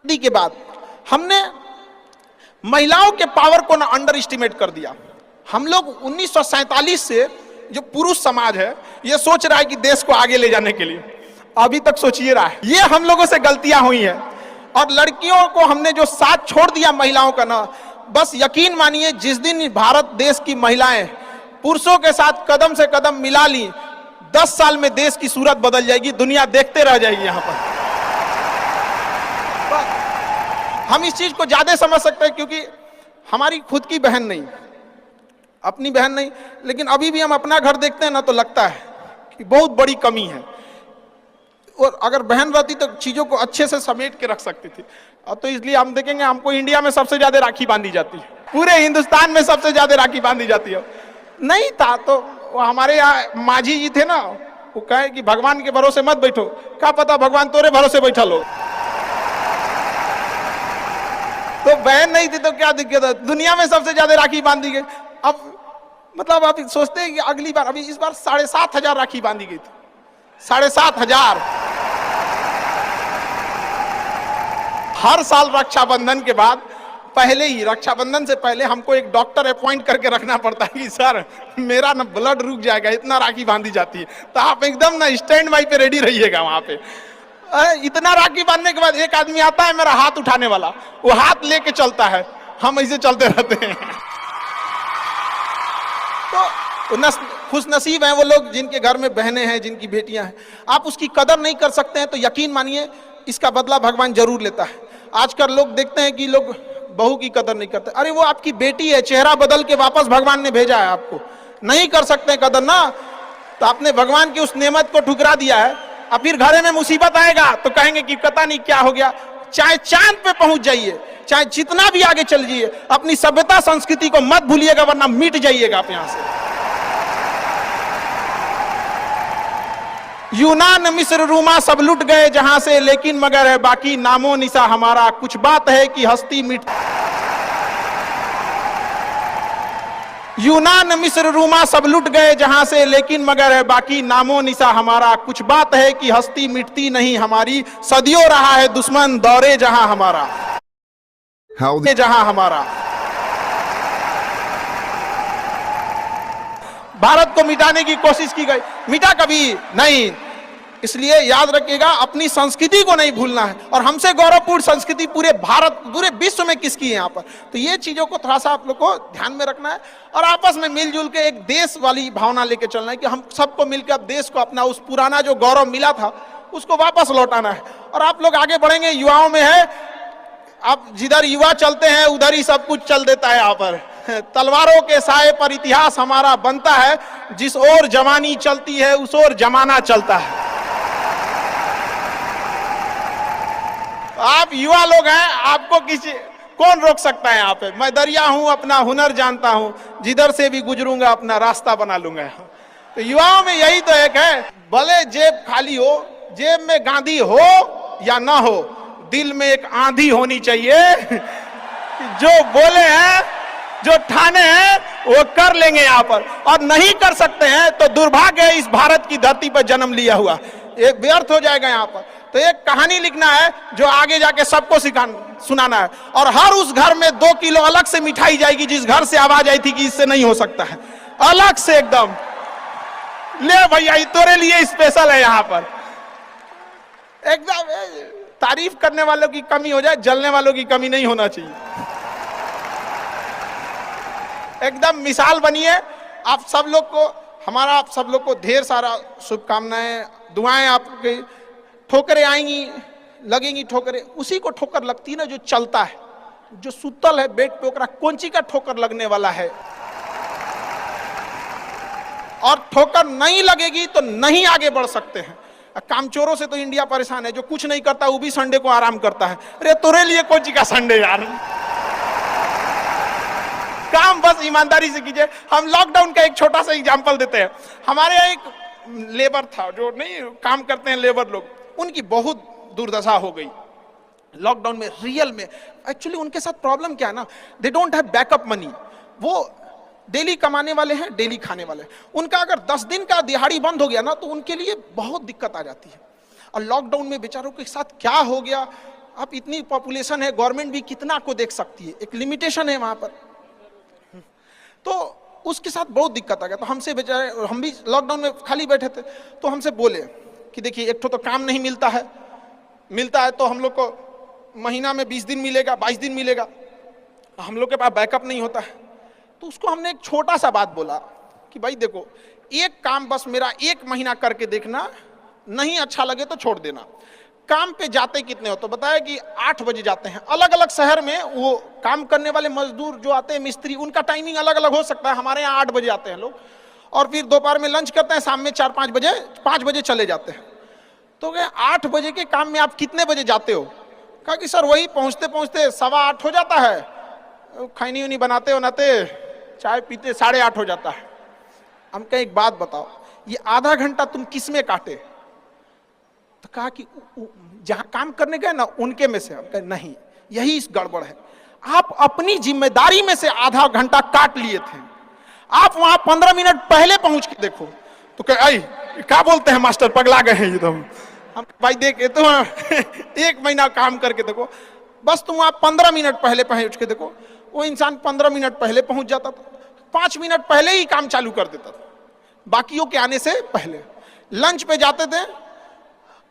के बाद, हमने महिलाओं के पावर को ना अंडर एस्टिमेट कर दिया। हम लोग 1947 से जो पुरुष समाज है ये सोच रहा है कि देश को आगे ले जाने के लिए, अभी तक सोचिए रहा है। ये हम लोगों से गलतियां हुई हैं। और लड़कियों को हमने जो साथ छोड़ दिया महिलाओं का ना, बस यकीन मानिए जिस दिन भारत देश की महिलाएं पुरुषों के साथ कदम से कदम मिला ली, 10 साल में देश की सूरत बदल जाएगी, दुनिया देखते रह जाएगी। यहाँ पर हम इस चीज को ज्यादा समझ सकते हैं क्योंकि हमारी खुद की बहन नहीं, अपनी बहन नहीं, लेकिन अभी भी हम अपना घर देखते हैं ना तो लगता है कि बहुत बड़ी कमी है। और अगर बहन रहती तो चीजों को अच्छे से समेट के रख सकती थी। अब तो इसलिए हम देखेंगे हमको इंडिया में सबसे ज्यादा राखी बांधी जाती है, पूरे हिंदुस्तान में सबसे ज्यादा राखी बांधी जाती है। नहीं था तो हमारे यहाँ माझी जी थे ना, वो कहे कि भगवान के भरोसे मत बैठो, क्या पता भगवान तोरे भरोसे बैठा लो। तो बहन नहीं थी तो क्या दिक्कत है, दुनिया में सबसे ज्यादा राखी बांधी गई। अब मतलब आप सोचते हैं कि अगली बार, अभी इस बार 7,500 राखी बांधी गई थी, 7,500। हर साल रक्षाबंधन के बाद, पहले ही रक्षाबंधन से पहले हमको एक डॉक्टर अपॉइंट करके रखना पड़ता है कि सर मेरा ना ब्लड रुक जाएगा, इतना राखी बांधी जाती है। तो आप एकदम ना स्टैंड बाई पे रेडी रहिएगा वहां पे। इतना राखी बांधने के बाद एक आदमी आता है मेरा हाथ उठाने वाला, वो हाथ लेके चलता है, हम ऐसे चलते रहते हैं। तो खुश नसीब हैं वो लोग जिनके घर में बहनें हैं, जिनकी बेटियां हैं। आप उसकी कदर नहीं कर सकते हैं तो यकीन मानिए इसका बदला भगवान जरूर लेता है। आजकल लोग देखते हैं कि लोग बहू की कदर नहीं करते। अरे वो आपकी बेटी है, चेहरा बदल के वापस भगवान ने भेजा है आपको, नहीं कर सकते कदर ना, तो आपने भगवान की उस नेमत को ठुकरा दिया है। अब फिर घरे में मुसीबत आएगा तो कहेंगे कि पता नहीं क्या हो गया। चाहे चांद पे पहुंच जाइए, चाहे जितना भी आगे चल जाइए, अपनी सभ्यता संस्कृति को मत भूलिएगा, वरना मिट जाइएगा आप यहां से। यूनान मिस्र रूमा सब लुट गए जहां से, लेकिन मगर है बाकी नामो निशा हमारा। कुछ बात है कि हस्ती मिट। यूनान मिस्र रूमा सब लुट गए जहां से, लेकिन मगर है बाकी नामो निशा हमारा। कुछ बात है कि हस्ती मिटती नहीं हमारी, सदियों रहा है दुश्मन दौरे जहां हमारा, जहां हमारा। भारत को मिटाने की कोशिश की गई, मिटा कभी नहीं। इसलिए याद रखिएगा अपनी संस्कृति को नहीं भूलना है। और हमसे गौरवपूर्ण संस्कृति पूरे भारत, पूरे विश्व में किसकी है यहाँ पर, तो ये चीजों को थोड़ा सा आप लोग को ध्यान में रखना है और आपस में मिलजुल के एक देश वाली भावना लेके चलना है कि हम सबको मिलकर अब देश को अपना उस पुराना जो गौरव मिला था उसको वापस लौटाना है। और आप लोग आगे बढ़ेंगे, युवाओं में है, अब जिधर युवा चलते हैं उधर ही सब कुछ चल देता है। यहाँ पर तलवारों के साए पर इतिहास हमारा बनता है, जिस ओर जवानी चलती है उस ओर जमाना चलता है। आप युवा लोग हैं, आपको किसी कौन रोक सकता है यहाँ पे। मैं दरिया हूं, अपना हुनर जानता हूं, जिधर से भी गुजरूंगा अपना रास्ता बना लूंगा। तो युवाओं में यही तो एक है, भले जेब खाली हो, जेब में गांधी हो या ना हो, दिल में एक आंधी होनी चाहिए। जो बोले हैं, जो ठाने हैं वो कर लेंगे यहाँ पर, और नहीं कर सकते हैं तो दुर्भाग्य है इस भारत की धरती पर जन्म लिया हुआ, एक व्यर्थ हो जाएगा यहाँ पर। तो एक कहानी लिखना है जो आगे जाके सबको सुनाना है, और हर उस घर में 2 किलो अलग से मिठाई जाएगी जिस घर से आवाज आई थी कि इससे नहीं हो सकता है, अलग से एकदम ले भैया तोरे लिए स्पेशल है यहाँ पर। एकदम तारीफ करने वालों की कमी हो जाए, जलने वालों की कमी नहीं होना चाहिए। एकदम मिसाल बनिए। आप सब लोग को, हमारा आप सब लोग को ढेर सारा शुभकामनाएं, दुआएं। आपके ठोकरें आएंगी, लगेंगी ठोकरें, उसी को ठोकर लगती है ना जो चलता है, जो सुतल है बेड पे ओकरा कौंची का ठोकर लगने वाला है। और ठोकर नहीं लगेगी तो नहीं आगे बढ़ सकते हैं। कामचोरों से तो इंडिया परेशान है, जो कुछ नहीं करता वो भी संडे को आराम करता है। अरे तोरे लिए कौंची का संडे यार, काम बस ईमानदारी से कीजिए। हम लॉकडाउन का एक छोटा सा एग्जांपल देते हैं। हमारे यहाँ एक लेबर था, जो नहीं काम करते हैं लेबर लोग, उनकी बहुत दुर्दशा हो गई लॉकडाउन में। रियल में एक्चुअली उनके साथ प्रॉब्लम क्या है ना, they don't have backup money. वो डेली कमाने वाले हैं, डेली खाने वाले हैं। उनका अगर 10 दिन का दिहाड़ी बंद हो गया ना तो उनके लिए बहुत दिक्कत आ जाती है। और लॉकडाउन में बेचारों के साथ क्या हो गया, अब इतनी पॉपुलेशन है, गवर्नमेंट भी कितना को देख सकती है, एक लिमिटेशन है वहां पर। तो उसके साथ बहुत दिक्कत आ गया। तो हमसे बेचारे, हम भी लॉकडाउन में खाली बैठे थे, तो हमसे बोले कि देखिए एक तो काम नहीं मिलता है तो हम लोग को महीना में 20 दिन मिलेगा, 22 दिन मिलेगा, हम लोग के पास बैकअप नहीं होता है। तो उसको हमने एक छोटा सा बात बोला कि भाई देखो, एक काम बस मेरा 1 महीना करके देखना, नहीं अच्छा लगे तो छोड़ देना। काम पे जाते कितने हो, तो बताया कि 8 बजे जाते हैं। अलग अलग शहर में वो काम करने वाले मजदूर जो आते हैं, मिस्त्री, उनका टाइमिंग अलग अलग हो सकता है। हमारे यहाँ 8 बजे आते हैं लोग, और फिर दोपहर में लंच करते हैं, शाम में 4-5 बजे 5 बजे चले जाते हैं। तो कहे 8 बजे के काम में आप कितने बजे जाते हो? कहा कि सर वही पहुंचते पहुंचते 7:15 हो जाता है, खैनी उनी बनाते बनाते चाय पीते 8:30 हो जाता है। हम कहे एक बात बताओ, ये आधा घंटा तुम किस में काटे? तो कहा कि जहां काम करने गए ना उनके में से। हम कहे नहीं, यही इस गड़बड़ है, आप अपनी जिम्मेदारी में से आधा घंटा काट लिए थे, आप वहां 15 मिनट पहले पहुंच के देखो। तो कहे आई क्या बोलते हैं मास्टर, पगला गए हैं एकदम। हम भाई देख तो 1 महीना काम करके देखो, बस तुम वहां 15 मिनट पहले पहुंच के देखो। वो इंसान 15 मिनट पहले पहुंच जाता था, 5 मिनट पहले ही काम चालू कर देता था, बाकियों के आने से पहले। लंच पे जाते थे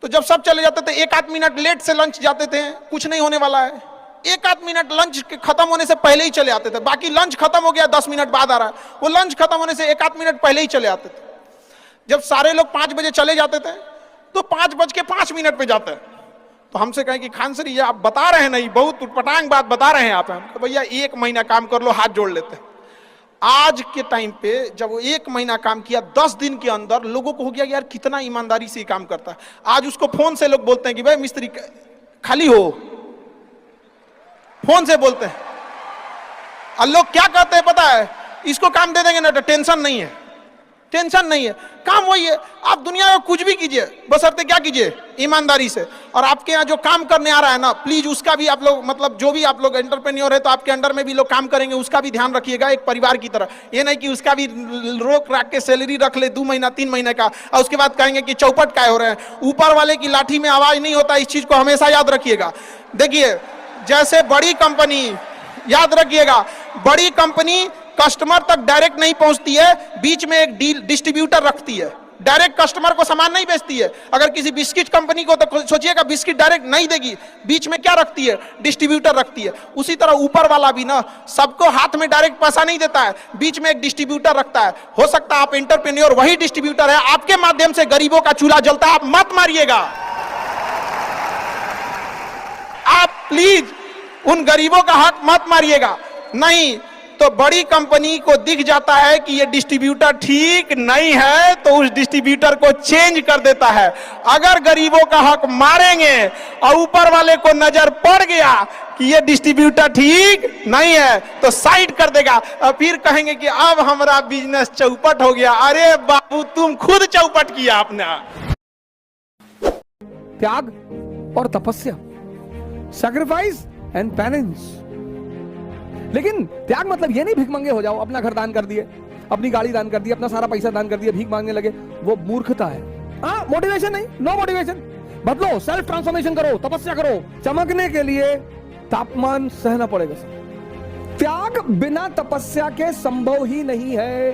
तो जब सब चले जाते थे 1 मिनट लेट से लंच जाते थे, कुछ नहीं होने वाला है। 1 मिनट लंच के खत्म होने से पहले ही चले आते थे, बाकी लंच खत्म हो गया 10 मिनट बाद आ रहा है, वो लंच खत्म होने से 1 मिनट पहले ही चले आते थे। जब सारे लोग 5 बजे चले जाते थे तो 5:05 पे जाते हैं। तो हमसे कहें कि खान सर ये आप बता रहे हैं नहीं, बहुत उटपटांग बात बता रहे हैं आप। तो भैया 1 महीना काम कर लो, हाथ जोड़ लेते हैं। आज के टाइम पे जब वो 1 महीना काम किया, 10 दिन के अंदर लोगों को हो गया यार कितना ईमानदारी से काम करता है। आज उसको फोन से लोग बोलते हैं कि भाई मिस्त्री खाली हो, फोन से बोलते हैं। और लोग क्या कहते हैं पता है, इसको काम दे देंगे ना तो टेंशन नहीं है, टेंशन नहीं है, काम वही है। आप दुनिया में कुछ भी कीजिए, बशर्ते क्या कीजिए, ईमानदारी से। और आपके यहाँ जो काम करने आ रहा है ना, प्लीज उसका भी आप लोग, मतलब जो भी आप लोग एंटरप्रेन्योर है तो आपके अंडर में भी लोग काम करेंगे, उसका भी ध्यान रखिएगा एक परिवार की तरह। ये नहीं कि उसका भी रोक रख के सैलरी रख ले 2 महीना 3 महीने का, और उसके बाद कहेंगे कि चौपट काय हो रहे हैं। ऊपर वाले की लाठी में आवाज नहीं होता, इस चीज को हमेशा याद रखिएगा। देखिए जैसे बड़ी कंपनी, याद रखिएगा, बड़ी कंपनी कस्टमर तक डायरेक्ट नहीं पहुंचती है, बीच में एक डिस्ट्रीब्यूटर रखती है, डायरेक्ट कस्टमर को सामान नहीं बेचती है। अगर किसी बिस्किट कंपनी को तो सोचिएगा बिस्किट डायरेक्ट नहीं देगी, बीच में क्या रखती है, डिस्ट्रीब्यूटर रखती है। उसी तरह ऊपर वाला भी ना सबको हाथ में डायरेक्ट पैसा नहीं देता है, बीच में एक डिस्ट्रीब्यूटर रखता है। हो सकता है आप एंटरप्रेन्योर वही डिस्ट्रीब्यूटर है, आपके माध्यम से गरीबों का चूल्हा जलता है, आप मत मारिएगा। आप प्लीज उन गरीबों का हक मत मारिएगा, नहीं तो बड़ी कंपनी को दिख जाता है कि ये डिस्ट्रीब्यूटर ठीक नहीं है तो उस डिस्ट्रीब्यूटर को चेंज कर देता है। अगर गरीबों का हक मारेंगे और ऊपर वाले को नजर पड़ गया कि ये डिस्ट्रीब्यूटर ठीक नहीं है तो साइड कर देगा, और फिर कहेंगे कि अब हमारा बिजनेस चौपट हो गया। अरे बाबू तुम खुद चौपट किया अपना। त्याग और तपस्या, सैक्रिफाइस एंड पेनेंस। लेकिन त्याग मतलब ये नहीं भिख मंगे हो जाओ, अपना घर दान कर दिए, अपनी गाड़ी दान कर दी, अपना सारा पैसा दान कर दिया, भीख मांगने लगे, वो मूर्खता है। हाँ, मोटिवेशन नहीं, नो मोटिवेशन। बदलो, सेल्फ ट्रांसफॉर्मेशन करो, तपस्या करो। चमकने के लिए तापमान सहना पड़ेगा सर। त्याग बिना तपस्या के संभव ही नहीं है।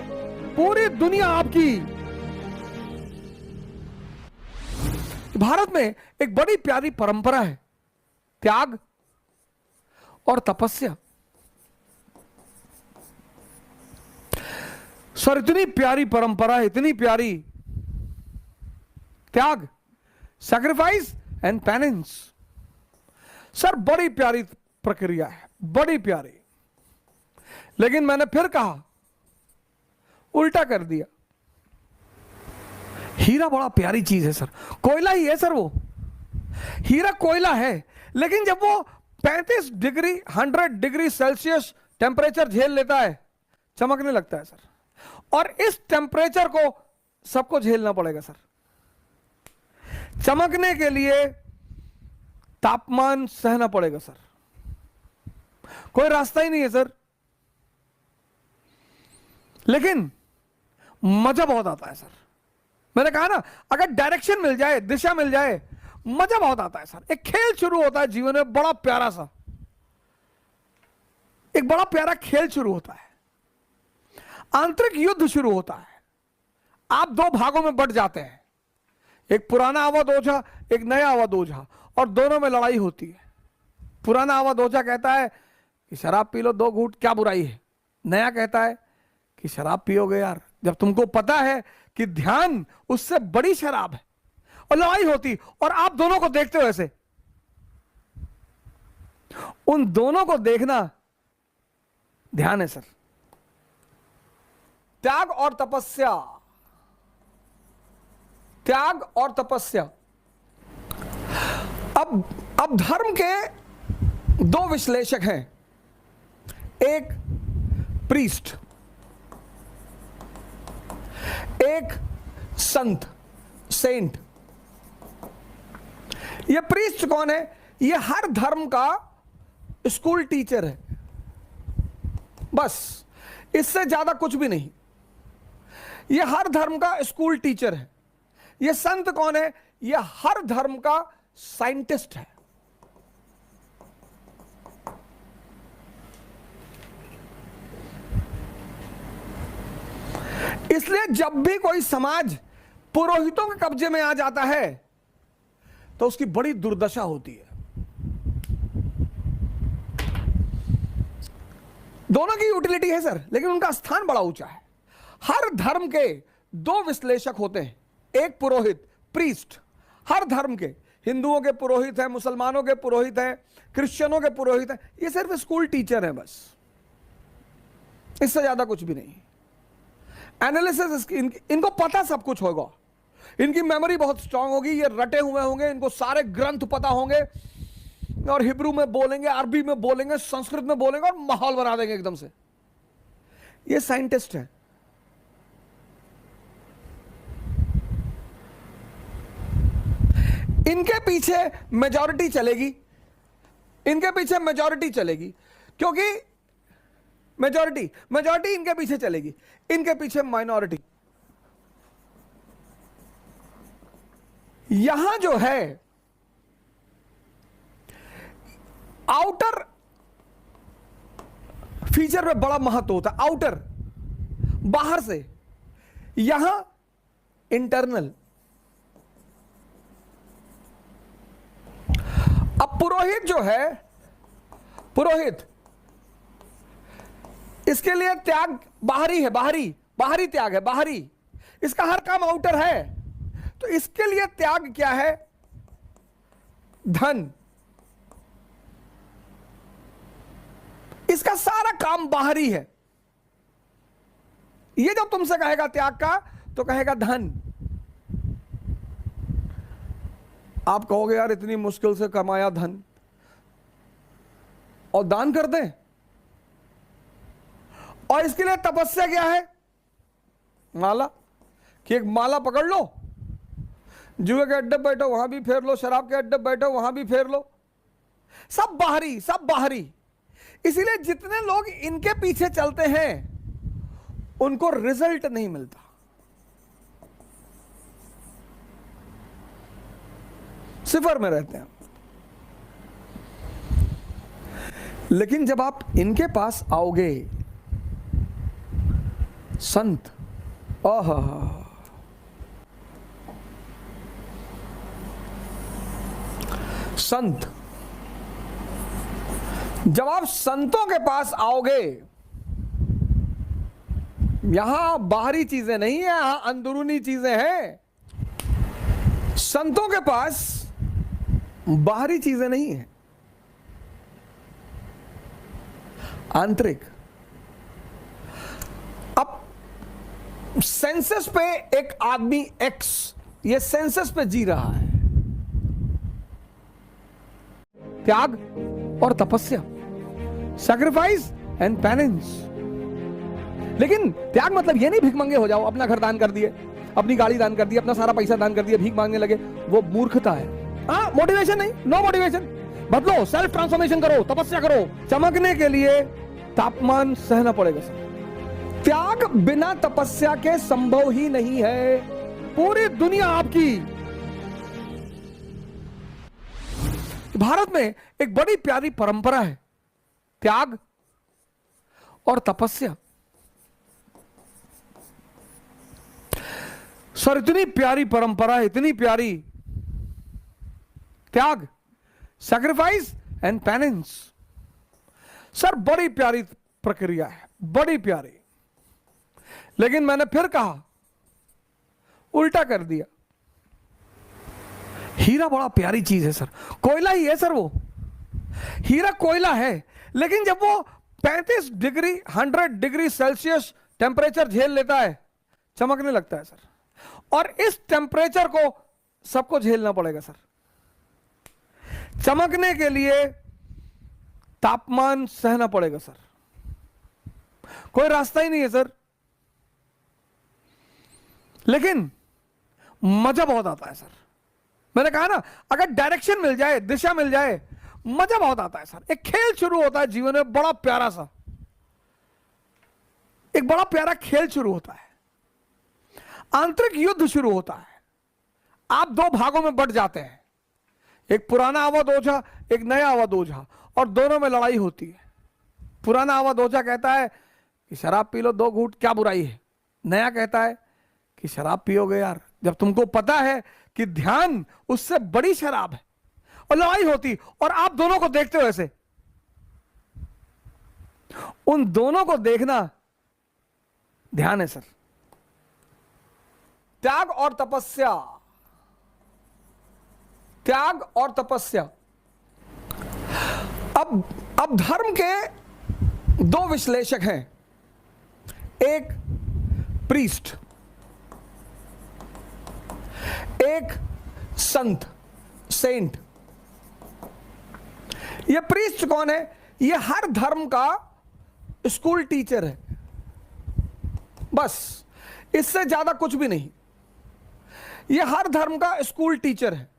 पूरी दुनिया आपकी। भारत में एक बड़ी प्यारी परंपरा है, त्याग और तपस्या। सर इतनी प्यारी परंपरा है, इतनी प्यारी। त्याग, सैक्रिफाइस एंड पेनेंस। सर बड़ी प्यारी प्रक्रिया है, बड़ी प्यारी। लेकिन मैंने फिर कहा, उल्टा कर दिया। हीरा बड़ा प्यारी चीज है सर, कोयला ही है सर वो। हीरा कोयला है, लेकिन जब वो 35 डिग्री 100 डिग्री सेल्सियस टेम्परेचर झेल लेता है, चमकने लगता है सर। और इस टेम्परेचर को सबको झेलना पड़ेगा सर। चमकने के लिए तापमान सहना पड़ेगा सर, कोई रास्ता ही नहीं है सर। लेकिन मजा बहुत आता है सर। मैंने कहा ना, अगर डायरेक्शन मिल जाए, दिशा मिल जाए, मजा बहुत आता है सर। एक खेल शुरू होता है जीवन में, बड़ा प्यारा सा, एक बड़ा प्यारा खेल शुरू होता है, आंतरिक युद्ध शुरू होता है। आप 2 भागों में बट जाते हैं, एक पुराना अवध ओझा, एक नया अवध ओझा, और दोनों में लड़ाई होती है। पुराना अवध ओझा कहता है कि शराब पी लो 2 घूंट, क्या बुराई है। नया कहता है कि शराब पियोगे यार, जब तुमको पता है कि ध्यान उससे बड़ी शराब है। और लड़ाई होती, और आप दोनों को देखते हो ऐसे। उन दोनों को देखना ध्यान है सर। त्याग और तपस्या, त्याग और तपस्या। अब धर्म के दो विश्लेषक हैं, एक प्रीस्ट, एक संत, सेंट। ये प्रीस्ट कौन है? ये हर धर्म का स्कूल टीचर है, बस, इससे ज्यादा कुछ भी नहीं। ये हर धर्म का स्कूल टीचर है। ये संत कौन है? ये हर धर्म का साइंटिस्ट है। इसलिए जब भी कोई समाज पुरोहितों के कब्जे में आ जाता है तो उसकी बड़ी दुर्दशा होती है। दोनों की यूटिलिटी है सर, लेकिन उनका स्थान बड़ा ऊंचा है। हर धर्म के दो विश्लेषक होते हैं, एक पुरोहित, प्रीस्ट। हर धर्म के, हिंदुओं के पुरोहित हैं, मुसलमानों के पुरोहित हैं, क्रिश्चियनों के पुरोहित हैं। ये सिर्फ स्कूल टीचर हैं बस, इससे ज्यादा कुछ भी नहीं। एनालिसिस इनको पता सब कुछ होगा, इनकी मेमोरी बहुत स्ट्रांग होगी, ये रटे हुए होंगे, इनको सारे ग्रंथ पता होंगे और हिब्रू में बोलेंगे, अरबी में बोलेंगे, संस्कृत में बोलेंगे और माहौल बना देंगे एकदम से। ये साइंटिस्ट है। इनके पीछे मेजॉरिटी चलेगी, इनके पीछे मेजॉरिटी चलेगी, क्योंकि मेजॉरिटी इनके पीछे चलेगी, इनके पीछे माइनॉरिटी। यहां जो है आउटर फीचर में बड़ा महत्व होता है, आउटर, बाहर से, यहां इंटरनल। अब पुरोहित जो है, पुरोहित, इसके लिए त्याग बाहरी है, बाहरी त्याग है, बाहरी। इसका हर काम आउटर है, तो इसके लिए त्याग क्या है? धन। इसका सारा काम बाहरी है। ये जब तुमसे कहेगा त्याग का, तो कहेगा धन। आप कहोगे यार इतनी मुश्किल से कमाया धन, और दान कर दें, और इसके लिए तपस्या क्या है? माला, कि एक माला पकड़ लो, जुए के अड्डे बैठो वहां भी फेर लो, शराब के अड्डे बैठो वहां भी फेर लो। सब बाहरी, सब बाहरी। इसीलिए जितने लोग इनके पीछे चलते हैं उनको रिजल्ट नहीं मिलता। सिफर में रहते हैं। लेकिन जब आप इनके पास आओगे, संत, आहा, संत, जब आप संतों के पास आओगे, यहां बाहरी चीजें नहीं है, यहां अंदरूनी चीजें हैं। संतों के पास बाहरी चीजें नहीं है, आंतरिक। अब सेंसस पे एक आदमी एक्स, ये सेंसस पे जी रहा है। त्याग और तपस्या, सैक्रिफाइस एंड पेनेंस। लेकिन त्याग मतलब ये नहीं भिखमंगे हो जाओ, अपना घर दान कर दिए, अपनी गाड़ी दान कर दी, अपना सारा पैसा दान कर दिया, भीख मांगने लगे। वो मूर्खता है। हाँ, मोटिवेशन नहीं, नो मोटिवेशन। बदलो, सेल्फ ट्रांसफॉर्मेशन करो, तपस्या करो। चमकने के लिए तापमान सहना पड़ेगा सर। त्याग बिना तपस्या के संभव ही नहीं है। पूरी दुनिया आपकी। भारत में एक बड़ी प्यारी परंपरा है, त्याग और तपस्या। सर इतनी प्यारी परंपरा है, इतनी प्यारी। त्याग, सैक्रिफाइस एंड पेनेंस। सर बड़ी प्यारी प्रक्रिया है, बड़ी प्यारी। लेकिन मैंने फिर कहा, उल्टा कर दिया। हीरा बड़ा प्यारी चीज है सर, कोयला ही है सर वो। हीरा कोयला है, लेकिन जब वो 35 डिग्री 100 डिग्री सेल्सियस टेम्परेचर झेल लेता है, चमकने लगता है सर। और इस टेम्परेचर को सबको झेलना पड़ेगा सर। चमकने के लिए तापमान सहना पड़ेगा सर, कोई रास्ता ही नहीं है सर। लेकिन मजा बहुत आता है सर। मैंने कहा ना, अगर डायरेक्शन मिल जाए, दिशा मिल जाए, मजा बहुत आता है सर। एक खेल शुरू होता है जीवन में, बड़ा प्यारा सा, एक बड़ा प्यारा खेल शुरू होता है, आंतरिक युद्ध शुरू होता है। आप दो भागों में बट जाते हैं, एक पुराना अवध ओझा, एक नया अवध ओझा, और दोनों में लड़ाई होती है। पुराना अवध ओझा कहता है कि शराब पी लो 2 घूंट, क्या बुराई है। नया कहता है कि शराब पियोगे यार, जब तुमको पता है कि ध्यान उससे बड़ी शराब है। और लड़ाई होती, और आप दोनों को देखते हो ऐसे। उन दोनों को देखना ध्यान है सर। त्याग और तपस्या, त्याग और तपस्या। अब धर्म के 2 विश्लेषक हैं, एक प्रीस्ट, एक संत, सेंट। ये प्रीस्ट कौन है? ये हर धर्म का स्कूल टीचर है, बस, इससे ज्यादा कुछ भी नहीं। ये हर धर्म का स्कूल टीचर है।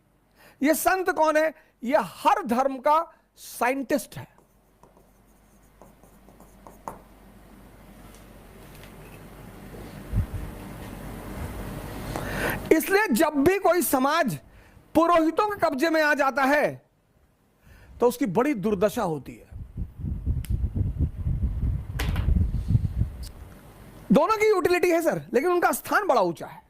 ये संत कौन है? ये हर धर्म का साइंटिस्ट है। इसलिए जब भी कोई समाज पुरोहितों के कब्जे में आ जाता है तो उसकी बड़ी दुर्दशा होती है। दोनों की यूटिलिटी है सर, लेकिन उनका स्थान बड़ा ऊंचा है।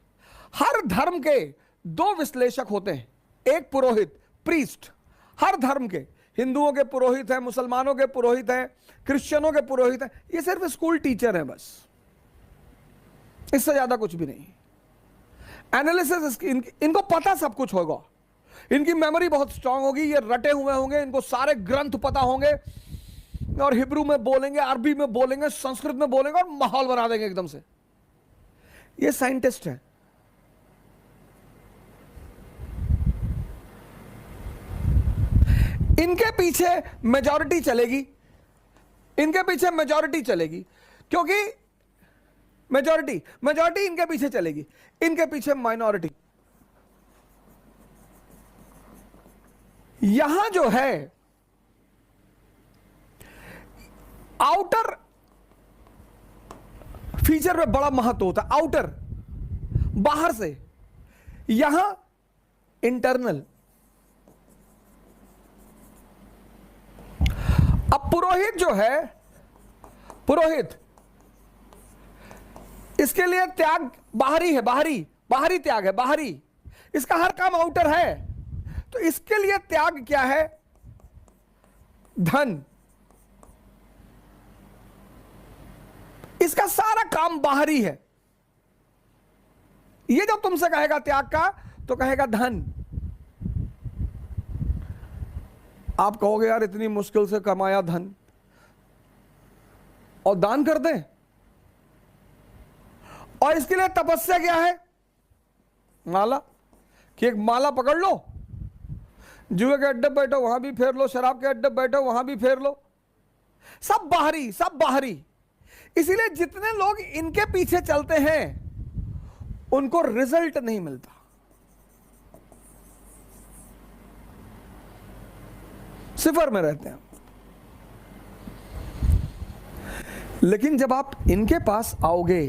हर धर्म के 2 विश्लेषक होते हैं, एक पुरोहित, प्रीस्ट। हर धर्म के, हिंदुओं के पुरोहित हैं, मुसलमानों के पुरोहित हैं, क्रिश्चियनों के पुरोहित हैं। ये सिर्फ स्कूल टीचर हैं बस, इससे ज्यादा कुछ भी नहीं। एनालिसिस इनको पता सब कुछ होगा, इनकी मेमोरी बहुत स्ट्रांग होगी, ये रटे हुए होंगे, इनको सारे ग्रंथ पता होंगे, और हिब्रू में बोलेंगे, अरबी में बोलेंगे, संस्कृत में बोलेंगे, और माहौल बना देंगे एकदम से। ये साइंटिस्ट है। इनके पीछे मेजॉरिटी चलेगी, इनके पीछे मेजॉरिटी चलेगी, क्योंकि मेजॉरिटी इनके पीछे चलेगी, इनके पीछे माइनॉरिटी। यहां जो है आउटर फीचर में बड़ा महत्व होता है, आउटर, बाहर से, यहां इंटरनल। अब पुरोहित जो है, पुरोहित, इसके लिए त्याग बाहरी है, बाहरी त्याग है, बाहरी। इसका हर काम आउटर है, तो इसके लिए त्याग क्या है? धन। इसका सारा काम बाहरी है। ये जब तुमसे कहेगा त्याग का, तो कहेगा धन। आप कहोगे यार इतनी मुश्किल से कमाया धन, और दान कर दें। और इसके लिए तपस्या क्या है? माला, कि एक माला पकड़ लो, जुए के अड्डे बैठो वहां भी फेर लो, शराब के अड्डे बैठो वहां भी फेर लो। सब बाहरी, सब बाहरी। इसीलिए जितने लोग इनके पीछे चलते हैं उनको रिजल्ट नहीं मिलता। सिफर में रहते हैं। लेकिन जब आप इनके पास आओगे,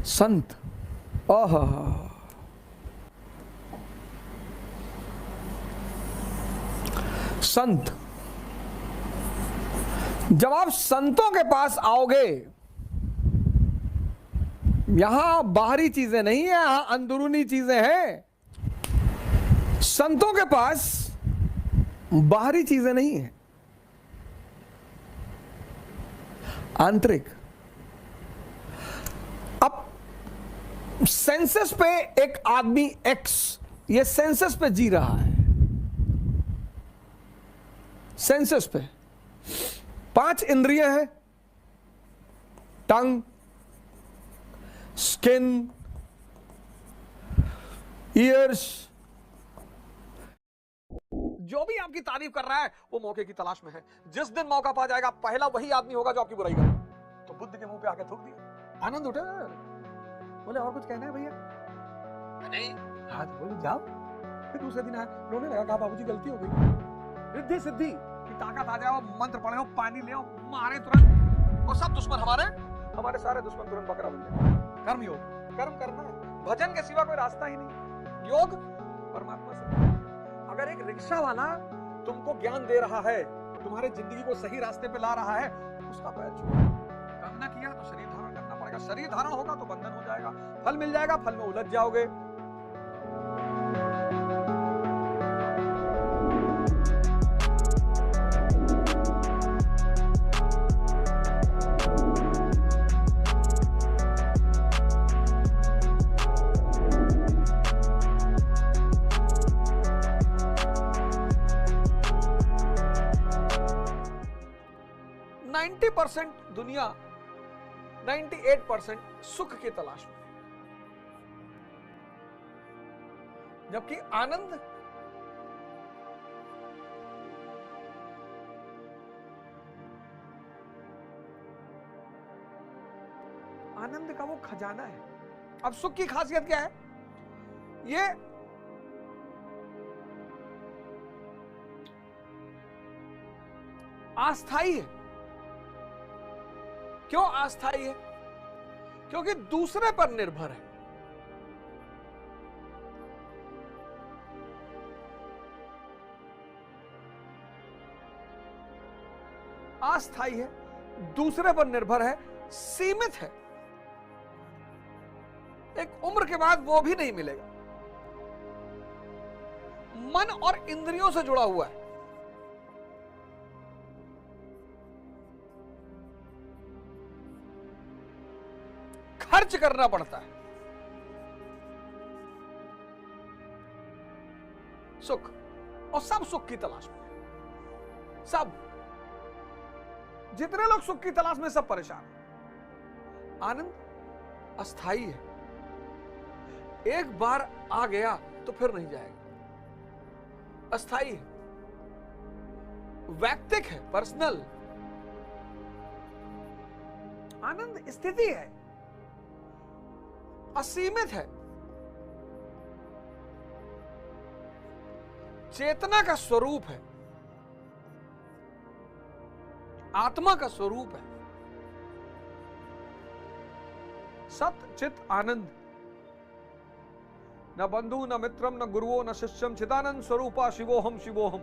संत, आहा, संत, जब आप संतों के पास आओगे, यहां बाहरी चीजें नहीं है, यहां अंदरूनी चीजें हैं। संतों के पास बाहरी चीजें नहीं है, आंतरिक। अब सेंसस पे एक आदमी एक्स, ये सेंसस पे जी रहा है, सेंसस पे 5 इंद्रियां हैं, टंग, स्किन, ईयर्स, जो भी आपकी तारीफ कर रहा है वो मौके की तलाश में है। जिस दिन मौका पा जाएगा पहला वही आदमी होगा जो आपकी बुराई करे। तो बुद्ध के मुंह पे आके थूक दिया। आनंद उठे, बोले और कुछ कहना है भैया? नहीं। हाँ तो बोले जाओ। फिर दूसरे दिन आया, रोने लगा, कहा बाबूजी गलती हो गई। रिद्धि सिद्धि की ताकत आ जाओ, मंत्र पढ़े हो, पानी ले आओ, मारे तुरंत, और सब दुश्मन हमारे सारे दुश्मन तुरंत बकरा बन जाए। कर्म योग, कर्म करना है, भजन के सिवा कोई रास्ता ही नहीं। योग परमात्मा से। अगर एक रिक्शा वाला तुमको ज्ञान दे रहा है, तुम्हारे जिंदगी को सही रास्ते पे ला रहा है, उसका पैर छूओ। काम ना किया तो शरीर धारण करना पड़ेगा। शरीर धारण होगा तो बंधन हो जाएगा, फल मिल जाएगा, फल में उलझ जाओगे। दुनिया 98% सुख की तलाश में, जबकि आनंद का वो खजाना है। अब सुख की खासियत क्या है? ये अस्थाई है। क्यों अस्थाई है? क्योंकि दूसरे पर निर्भर है। अस्थाई है, दूसरे पर निर्भर है, सीमित है, एक उम्र के बाद वो भी नहीं मिलेगा। मन और इंद्रियों से जुड़ा हुआ है। खर्च करना पड़ता है। सुख, और सब सुख की तलाश में, सब जितने लोग सुख की तलाश में, सब परेशान हैं। आनंद अस्थाई है, एक बार आ गया तो फिर नहीं जाएगा। अस्थाई है, वैयक्तिक है, पर्सनल। आनंद स्थिति है, असीमित है, चेतना का स्वरूप है, आत्मा का स्वरूप है। सत चित आनंद, न बंधु न मित्रम न गुरुओ न शिष्यम, चिदानंद स्वरूपा शिवोहम शिवोहम।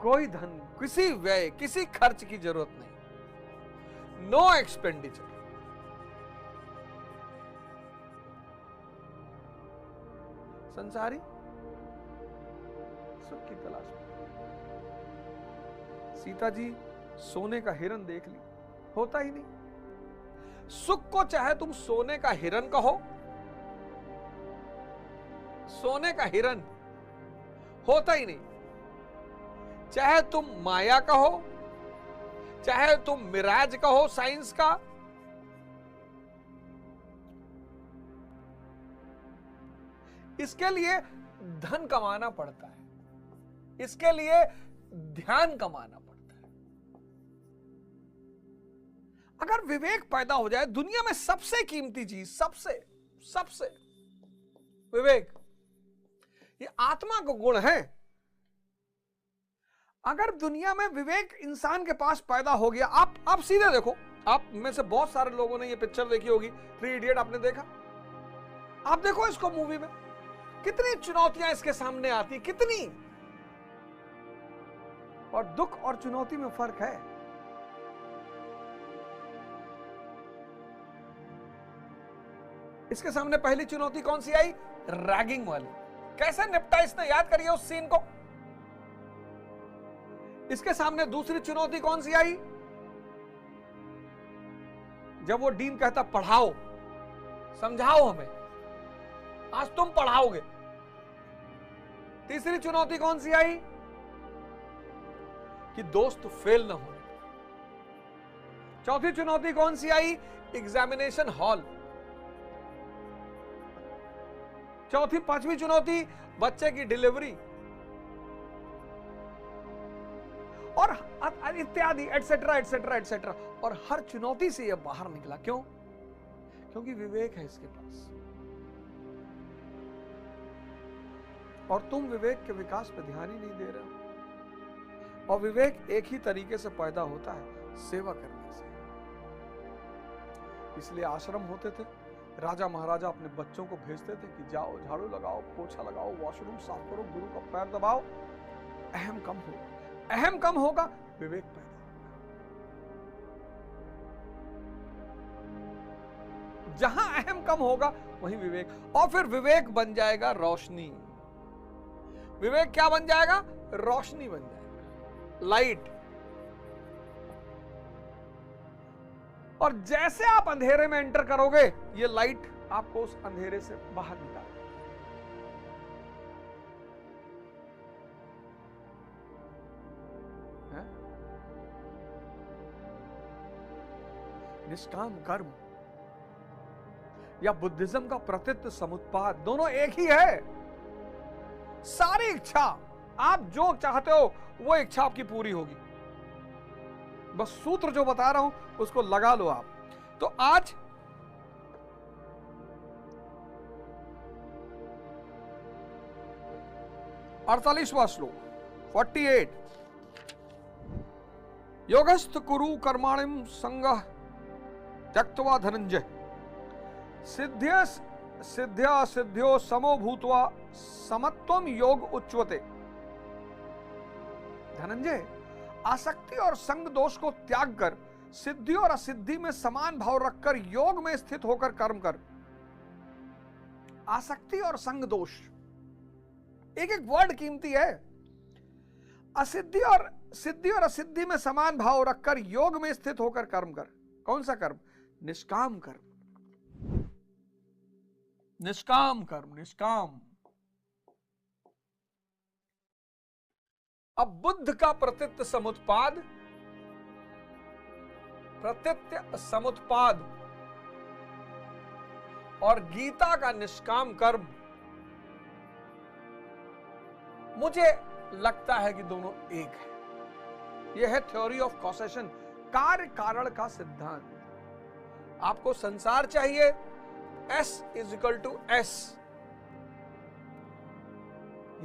कोई धन, किसी व्यय, किसी खर्च की जरूरत नहीं। No expenditure. संसारी सुख की तलाश में। सीता जी सोने का हिरन देख ली, होता ही नहीं। सुख को चाहे तुम सोने का हिरन कहो, सोने का हिरन होता ही नहीं। चाहे तुम माया कहो, चाहे तुम मिराज कहो साइंस का, इसके लिए धन कमाना पड़ता है, इसके लिए ध्यान कमाना पड़ता है। अगर विवेक पैदा हो जाए, दुनिया में सबसे कीमती चीज, सबसे विवेक, ये आत्मा का गुण है। अगर दुनिया में विवेक इंसान के पास पैदा हो गया, आप सीधे देखो, आप में से बहुत सारे लोगों ने ये पिक्चर देखी होगी, 3 इडियट आपने देखा? आप देखो इसको, मूवी में कितनी चुनौतियां इसके सामने आती, कितनी, और दुख और चुनौती में फर्क है। इसके सामने पहली चुनौती कौन सी आई? रैगिंग वाली। कैसे निपटा इसने, याद करिए उस सीन को। इसके सामने दूसरी चुनौती कौन सी आई? जब वो डीन कहता पढ़ाओ, समझाओ हमें, आज तुम पढ़ाओगे। तीसरी चुनौती कौन सी आई? कि दोस्त फेल ना हो। चौथी चुनौती कौन सी आई? Examination hall. चौथी पांचवी चुनौती बच्चे की डिलीवरी और इत्यादि एटसेट्रा एटसेट्रा एटसेट्रा। और हर चुनौती से यह बाहर निकला। क्यों? क्योंकि विवेक है इसके पास। और तुम विवेक के विकास पे ध्यान ही नहीं दे रहे हो। और विवेक एक ही तरीके से पैदा होता है, सेवा करने से। इसलिए आश्रम होते थे, राजा महाराजा अपने बच्चों को भेजते थे कि जाओ झाड़ू लगाओ, पोछा लगाओ, वॉशरूम साफ करो, गुरु का पैर दबाओ। अहम कम होगा, अहम कम होगा, विवेक पैदा होगा। जहां अहम कम होगा वहीं विवेक, और फिर विवेक बन जाएगा रोशनी। विवेक क्या बन जाएगा? रोशनी बन जाएगा, लाइट। और जैसे आप अंधेरे में एंटर करोगे, ये लाइट आपको उस अंधेरे से बाहर निकालेगा। निष्काम कर्म या बुद्धिज्म का प्रतीत समुत्पाद दोनों एक ही है। सारी इच्छा, आप जो चाहते हो वो इच्छा आपकी पूरी होगी। बस सूत्र जो बता रहा हूं उसको लगा लो आप। तो आज अड़तालीसवां श्लोक 48। योगस्थ कुरु कर्माणिम संगः त्यक्त्वा धनंजय सिद्ध्या सिद्ध्यो समो भूत्वा समत्वम योग उच्यते। धनंजय, आसक्ति और संग दोष को त्याग कर सिद्धि और असिद्धि में समान भाव रखकर योग में स्थित होकर कर्म कर। आसक्ति और संग दोष, एक एक वर्ड कीमती है। असिद्धि और सिद्धि और असिद्धि में समान भाव रखकर योग में स्थित होकर कर्म कर। कौन सा कर्म? निष्काम कर्म। निष्काम कर्म, निष्काम। अब बुद्ध का प्रतीत समुत्पाद, प्रतीत्य समुत्पाद और गीता का निष्काम कर्म, मुझे लगता है कि दोनों एक है। यह है थ्योरी ऑफ कॉसेशन, कार्य कारण का सिद्धांत। आपको संसार चाहिए, S is equal to S,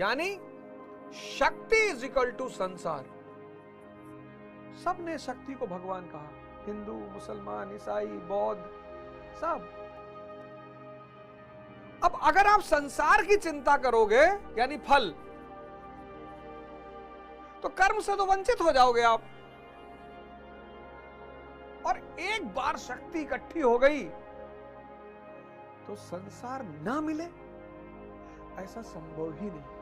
यानी शक्ति इज इक्वल टू संसार। सबने शक्ति को भगवान कहा, हिंदू, मुसलमान, ईसाई, बौद्ध, सब। अब अगर आप संसार की चिंता करोगे यानी फल, तो कर्म से तो वंचित हो जाओगे आप। और एक बार शक्ति इकट्ठी हो गई तो संसार ना मिले ऐसा संभव ही नहीं।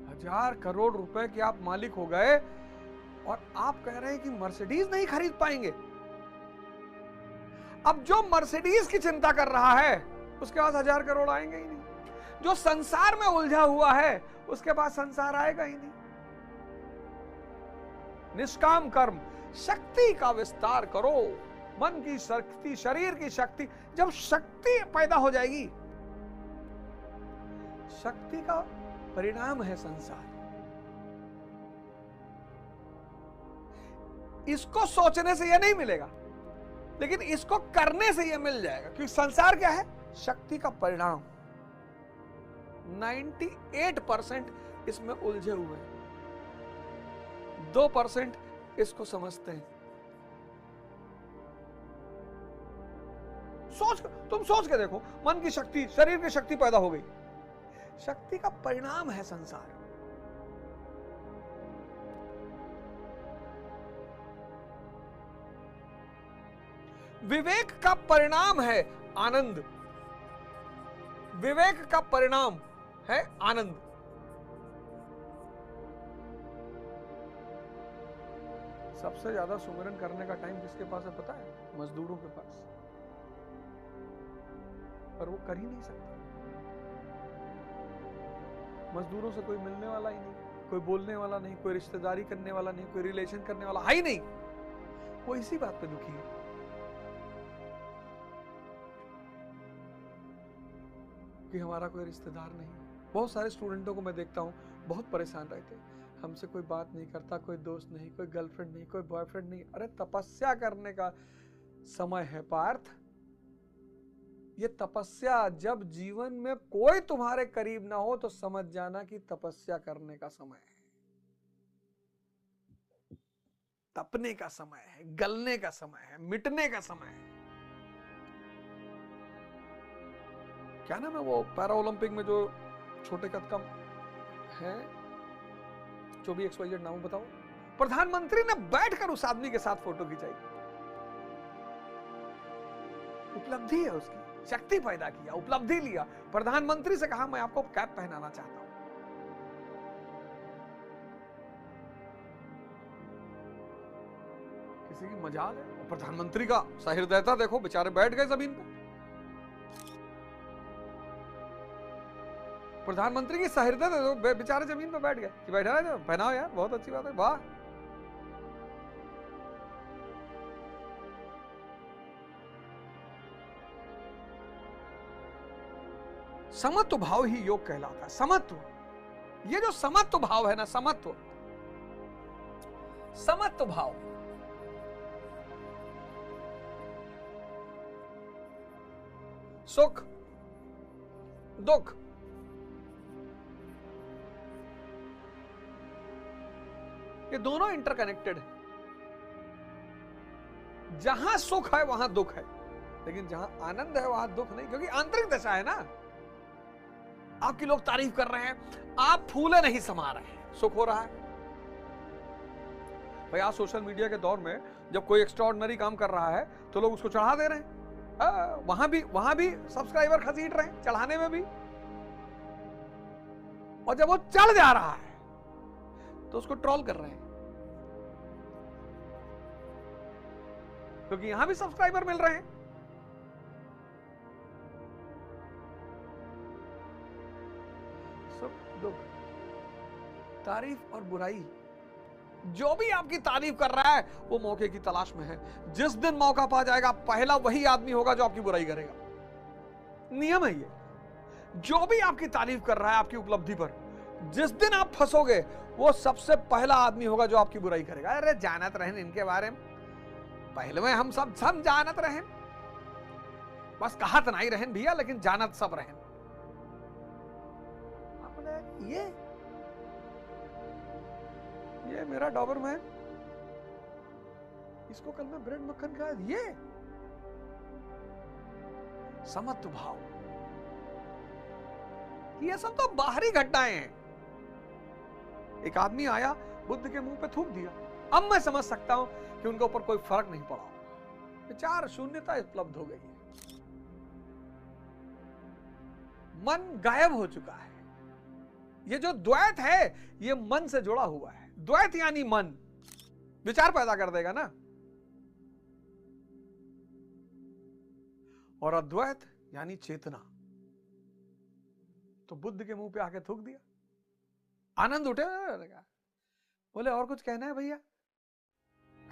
हजार करोड़ रुपए के आप मालिक हो गए और आप कह रहे हैं कि मर्सिडीज नहीं खरीद पाएंगे। अब जो मर्सिडीज की चिंता कर रहा है उसके पास 1000 करोड़ आएंगे ही नहीं। जो संसार में उलझा हुआ है उसके पास संसार आएगा ही नहीं। निष्काम कर्म, शक्ति का विस्तार करो, मन की शक्ति, शरीर की शक्ति। जब शक्ति पैदा हो जाएगी, शक्ति का परिणाम है संसार। इसको सोचने से यह नहीं मिलेगा, लेकिन इसको करने से यह मिल जाएगा। क्योंकि संसार क्या है? शक्ति का परिणाम। 98% इसमें उलझे हुए हैं, 2% इसको समझते हैं। तुम सोच के देखो, मन की शक्ति, शरीर की शक्ति पैदा हो गई, शक्ति का परिणाम है संसार। विवेक का परिणाम है आनंद। विवेक का परिणाम है आनंद। सबसे ज्यादा सुमिरन करने का टाइम किसके पास है पता है? मजदूरों के पास। पर वो कर ही नहीं सकते। मजदूरों से कोई मिलने वाला ही नहीं, कोई बोलने वाला नहीं, कोई रिश्तेदारी करने वाला नहीं, कोई रिलेशन करने वाला है ही नहीं। वो इसी बात पे दुखी है कि हमारा कोई रिश्तेदार नहीं। बहुत सारे स्टूडेंटों को मैं देखता हूं, बहुत परेशान रहते हैं, हमसे कोई बात नहीं करता, कोई दोस्त नहीं, कोई गर्लफ्रेंड नहीं, कोई बॉयफ्रेंड नहीं। अरे तपस्या करने का समय है पार्थ। ये तपस्या, जब जीवन में कोई तुम्हारे करीब ना हो तो समझ जाना कि तपस्या करने का समय है, तपने का समय है, गलने का समय है, मिटने का समय है। क्या नाम है वो पैरा ओलंपिक में जो छोटे कद का है, जो भी XYZ नाम बताओ, प्रधानमंत्री ने बैठकर उस आदमी के साथ फोटो खिंचाई। उपलब्धि है उसकी, शक्ति पैदा किया, उपलब्धि लिया, प्रधानमंत्री से कहा मैं आपको कैप पहनाना चाहता हूं। किसी की मजाल है, प्रधानमंत्री का सहृदयता देखो, बेचारे बैठ गए जमीन पे। प्रधानमंत्री की सहृदयता देखो, बेचारे जमीन पे बैठ गए कि बैठा है, पहनाओ यार, बहुत अच्छी बात है, वाह। समत्व भाव ही योग कहलाता है। समत्व, ये जो समत्व भाव है ना, समत्व भाव, सुख दुख, ये दोनों इंटरकनेक्टेड है। जहां सुख है वहां दुख है, लेकिन जहां आनंद है वहां दुख नहीं, क्योंकि आंतरिक दशा है ना। आपकी लोग तारीफ कर रहे हैं, आप फूले नहीं समा रहे हैं, सुख हो रहा है भाई। आज सोशल मीडिया के दौर में जब कोई एक्स्ट्राऑर्डिनरी काम कर रहा है तो लोग उसको चढ़ा दे रहे हैं। वहां भी सब्सक्राइबर खसीट रहे हैं, चढ़ाने में भी। और जब वो चढ़ जा रहा है तो उसको ट्रोल कर रहे हैं, क्योंकि यहां भी सब्सक्राइबर मिल रहे हैं। सुख दुख, तारीफ और बुराई, जो भी आपकी तारीफ कर रहा है वो मौके की तलाश में है। जिस दिन मौका पा जाएगा, पहला वही आदमी होगा जो आपकी बुराई करेगा। नियम है ये। जो भी आपकी तारीफ कर रहा है आपकी उपलब्धि पर, जिस दिन आप फंसोगे वो सबसे पहला आदमी होगा जो आपकी बुराई करेगा। अरे जानत रहें इनके बारे में, पहले में हम सब जानत रहें, बस कहत नहीं रहें भैया, लेकिन जानत सब रहें। ये मेरा डॉबरमैन, इसको कल मैं ब्रेड मक्खन खाया। ये समत्व भाव, ये सब तो बाहरी घटनाएं हैं। एक आदमी आया, बुद्ध के मुंह पे थूक दिया। अब मैं समझ सकता हूं कि उनके ऊपर कोई फर्क नहीं पड़ा, विचार शून्यता उपलब्ध हो गई है, मन गायब हो चुका है। ये जो द्वैत है ये मन से जुड़ा हुआ है। द्वैत यानी मन विचार पैदा कर देगा ना, और अद्वैत यानी चेतना। तो बुद्ध के मुंह पे आके थूक दिया, आनंद उठे, बोले और कुछ कहना है भैया?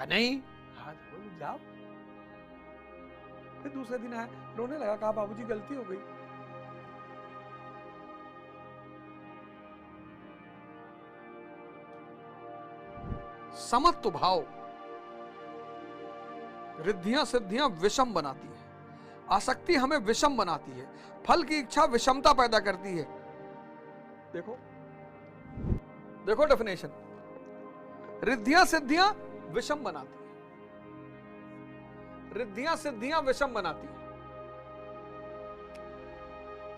नहीं, हाथ बोल जाओ। फिर दूसरे दिन आया, रोने लगा, कहा बाबूजी गलती हो गई। समत्व भाव रिद्धियां सिद्धियां विषम बनाती है, आसक्ति हमें विषम बनाती है, फल की इच्छा विषमता पैदा करती है। देखो देखो डेफिनेशन, रिद्धियां सिद्धियां विषम बनाती है, रिद्धियां सिद्धियां विषम बनाती है,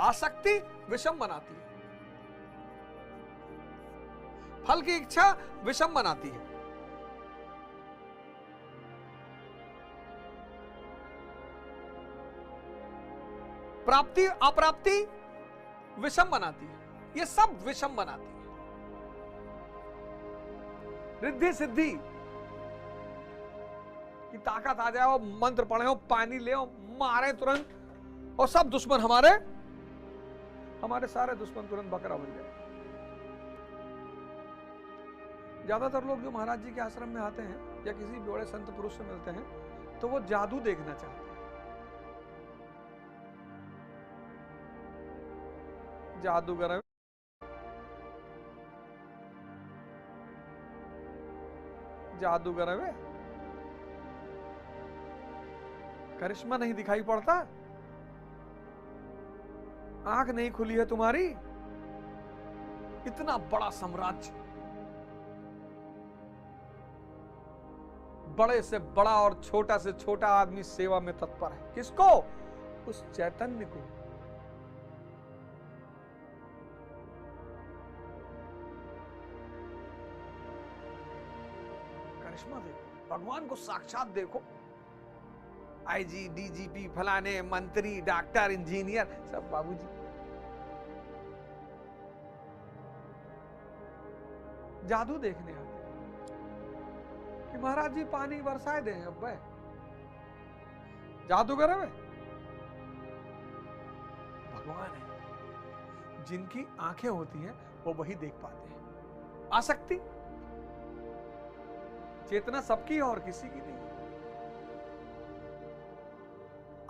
आसक्ति विषम बनाती है, फल की इच्छा विषम बनाती है, प्राप्ति अप्राप्ति विषम बनाती है। ये सब विषम बनाती है। रिद्धि सिद्धि की ताकत आ जाए, और मंत्र पढ़े हो, पानी ले, मारे तुरंत, और सब दुश्मन हमारे सारे दुश्मन तुरंत बकरा बन जाए। ज्यादातर लोग जो महाराज जी के आश्रम में आते हैं या किसी भी बड़े संत पुरुष से मिलते हैं तो वो जादू देखना चाहते हैं। जादूगर है, जादूगर है, करिश्मा नहीं दिखाई पड़ता, आंख नहीं खुली है तुम्हारी। इतना बड़ा साम्राज्य, बड़े से बड़ा और छोटा से छोटा आदमी सेवा में तत्पर है। किसको? उस चैतन्य को। करिश्मा देखो, भगवान को साक्षात देखो। आईजी, डीजीपी, फलाने, मंत्री, डॉक्टर, इंजीनियर, सब बाबूजी। जादू देखने आते कि महाराज जी पानी बरसाए दे। अब भाई जादूगर है, भगवान है। जिनकी आंखें होती हैं वो वही देख पाते हैं। आसक्ति, चेतना सबकी है और किसी की नहीं।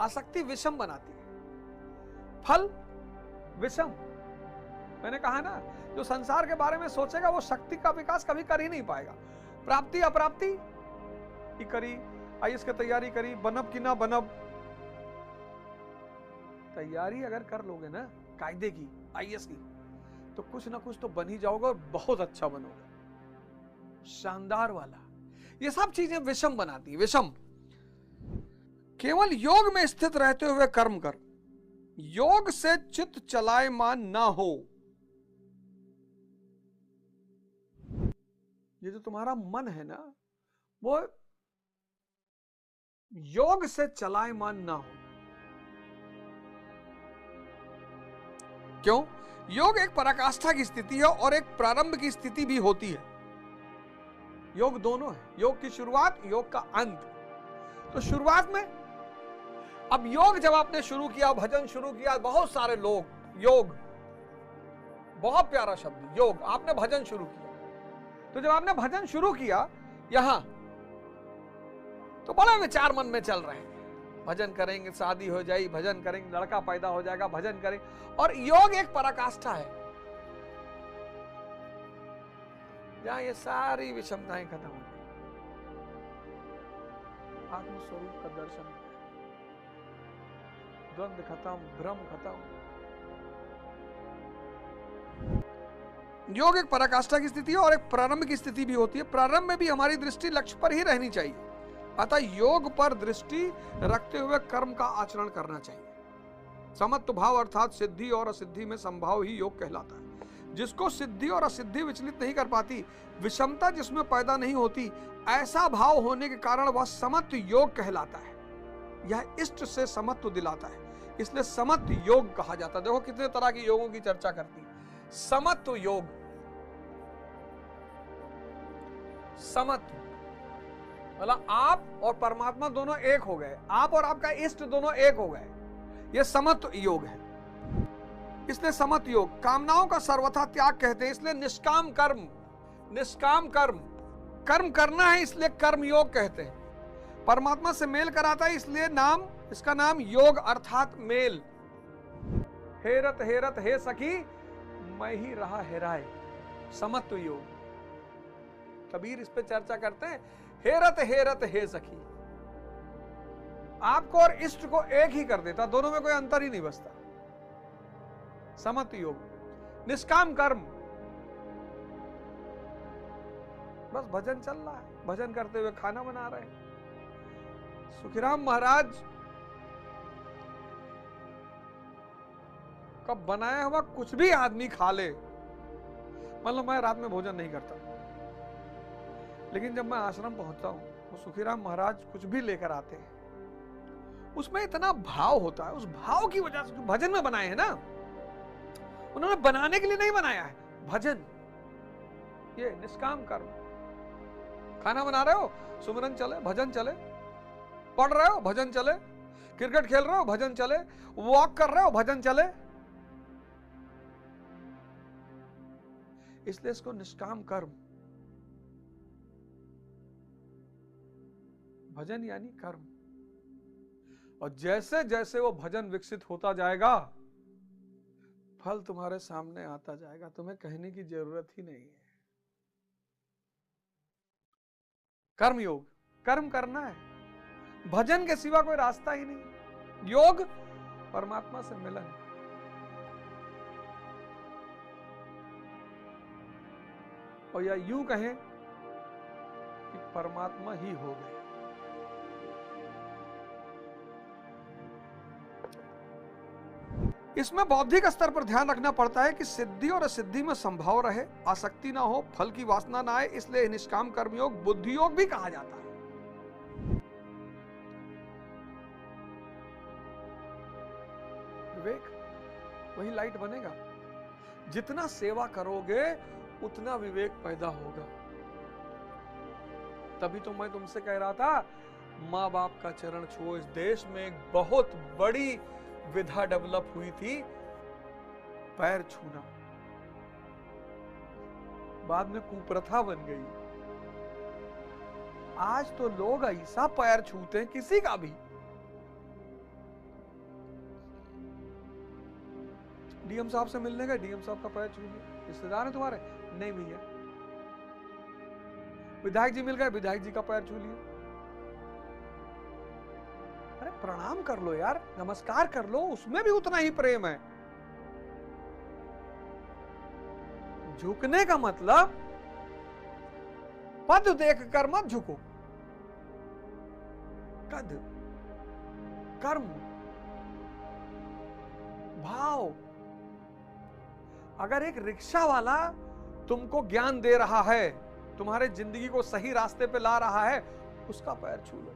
आसक्ति विषम बनाती है, फल विषम। मैंने कहा ना, जो संसार के बारे में सोचेगा वो शक्ति का विकास कभी कर ही नहीं पाएगा। प्राप्ति अप्राप्ति की करी, आईएएस की तैयारी करी, बनब की ना बनब। तैयारी अगर कर लोगे ना कायदे की, आईएएस की, तो कुछ ना कुछ तो बन ही जाओगे और बहुत अच्छा बनोगे, शानदार वाला। ये सब चीजें विषम बनाती है, विषम। केवल योग में स्थित रहते हुए कर्म कर, योग से चित्त चलायमान ना हो। ये जो तुम्हारा मन है ना, वो योग से चलायमान ना हो। क्यों? योग एक पराकाष्ठा की स्थिति है और एक प्रारंभ की स्थिति भी होती है। योग दोनों है, योग की शुरुआत, योग का अंत। तो शुरुआत में, अब योग जब आपने शुरू किया, भजन शुरू किया, बहुत सारे लोग, योग बहुत प्यारा शब्द, योग, आपने भजन शुरू किया। तो जब आपने भजन शुरू किया यहां, तो बड़े विचार मन में चल रहे हैं। भजन करेंगे शादी हो जाएगी, भजन करेंगे लड़का पैदा हो जाएगा, भजन करेंगे। और योग एक पराकाष्ठा है जहां ये सारी विषमताएं खत्म हो गई, आत्मस्वरूप का दर्शन, द्वंद्व खत्म, भ्रम खत्म। योग एक पराकाष्ठा की स्थिति है और एक प्रारंभ की स्थिति भी होती है। प्रारंभ में भी हमारी दृष्टि लक्ष्य पर ही रहनी चाहिए। अतः योग पर दृष्टि रखते हुए कर्म का आचरण करना चाहिए। समत्व भाव अर्थात सिद्धि और असिद्धि में संभाव ही योग कहलाता है। जिसको सिद्धि और असिद्धि विचलित नहीं कर पाती, विषमता जिसमें पैदा नहीं होती, ऐसा भाव होने के कारण वह समत्व योग कहलाता है। यह इष्ट से समत्व दिलाता है, इसलिए समत्व योग कहा जाता है। देखो कितने तरह के योगों की चर्चा करती है। समत्व योग, समत्व मतलब आप और परमात्मा दोनों एक हो गए, आप और आपका इष्ट दोनों एक हो गए, यह समत्व योग है। इसलिए समत्व योग। कामनाओं का सर्वथा त्याग कहते हैं, इसलिए निष्काम कर्म, निष्काम कर्म, कर्म करना है इसलिए कर्म योग कहते हैं। परमात्मा से मेल कराता है इसलिए नाम, इसका नाम योग अर्थात मेल। हेरत हेरत हे सखी मैं ही रहा हेराए, समत्व योग। कबीर इस पे चर्चा करते हैं, हेरत हेरत हे सखी। आपको और इष्ट को एक ही कर देता, दोनों में कोई अंतर ही नहीं बचता। समत्व योग। निष्काम कर्म, बस भजन चल रहा है, भजन करते हुए खाना बना रहे हैं। सुखीराम महाराज का बनाया हुआ कुछ भी आदमी खा ले, मतलब मैं रात में भोजन नहीं करता, लेकिन जब मैं आश्रम पहुंचता हूं तो सुखीराम महाराज कुछ भी लेकर आते हैं, उसमें इतना भाव होता है। उस भाव की वजह से भजन में बनाए हैं ना, उन्होंने बनाने के लिए नहीं बनाया है। भजन ये निष्काम कर्म। खाना बना रहे हो, सुमिरन चले, भजन चले, पढ़ रहे हो, भजन चले, क्रिकेट खेल रहे हो, भजन चले, वॉक कर रहे हो, भजन चले। इसलिए इसको निष्काम कर्म, भजन यानी कर्म, और जैसे जैसे वो भजन विकसित होता जाएगा फल तुम्हारे सामने आता जाएगा, तुम्हें कहने की जरूरत ही नहीं है। कर्म योग, कर्म करना है, भजन के सिवा कोई रास्ता ही नहीं। योग परमात्मा से मिलन, और या यूं कहें कि परमात्मा ही हो गए। इसमें बौद्धिक स्तर पर ध्यान रखना पड़ता है कि सिद्धि और असिद्धि में संभाव रहे, आसक्ति ना हो, फल की वासना ना आए, इसलिए निष्काम कर्मयोग बुद्धि योग भी कहा जाता है। विवेक वही लाइट बनेगा, जितना सेवा करोगे उतना विवेक पैदा होगा। तभी तो मैं तुमसे कह रहा था माँ बाप का चरण छुओ। इस देश में एक बहुत बड़ी विधा डेवलप हुई थी, पैर छूना, बाद में कुप्रथा बन गई। आज तो लोग ऐसा पैर छूते हैं किसी का भी। डीएम साहब से मिलने गए, डीएम साहब का पैर छू लिया। रिश्तेदार है तुम्हारे? नहीं भैया। विधायक जी मिल गए, विधायक जी का पैर छू लिया। अरे प्रणाम कर लो यार, नमस्कार कर लो, उसमें भी उतना ही प्रेम है। झुकने का मतलब पद देखकर मत झुको, कद, कर्म, भाव। अगर एक रिक्शा वाला तुमको ज्ञान दे रहा है, तुम्हारे जिंदगी को सही रास्ते पे ला रहा है, उसका पैर छू लो।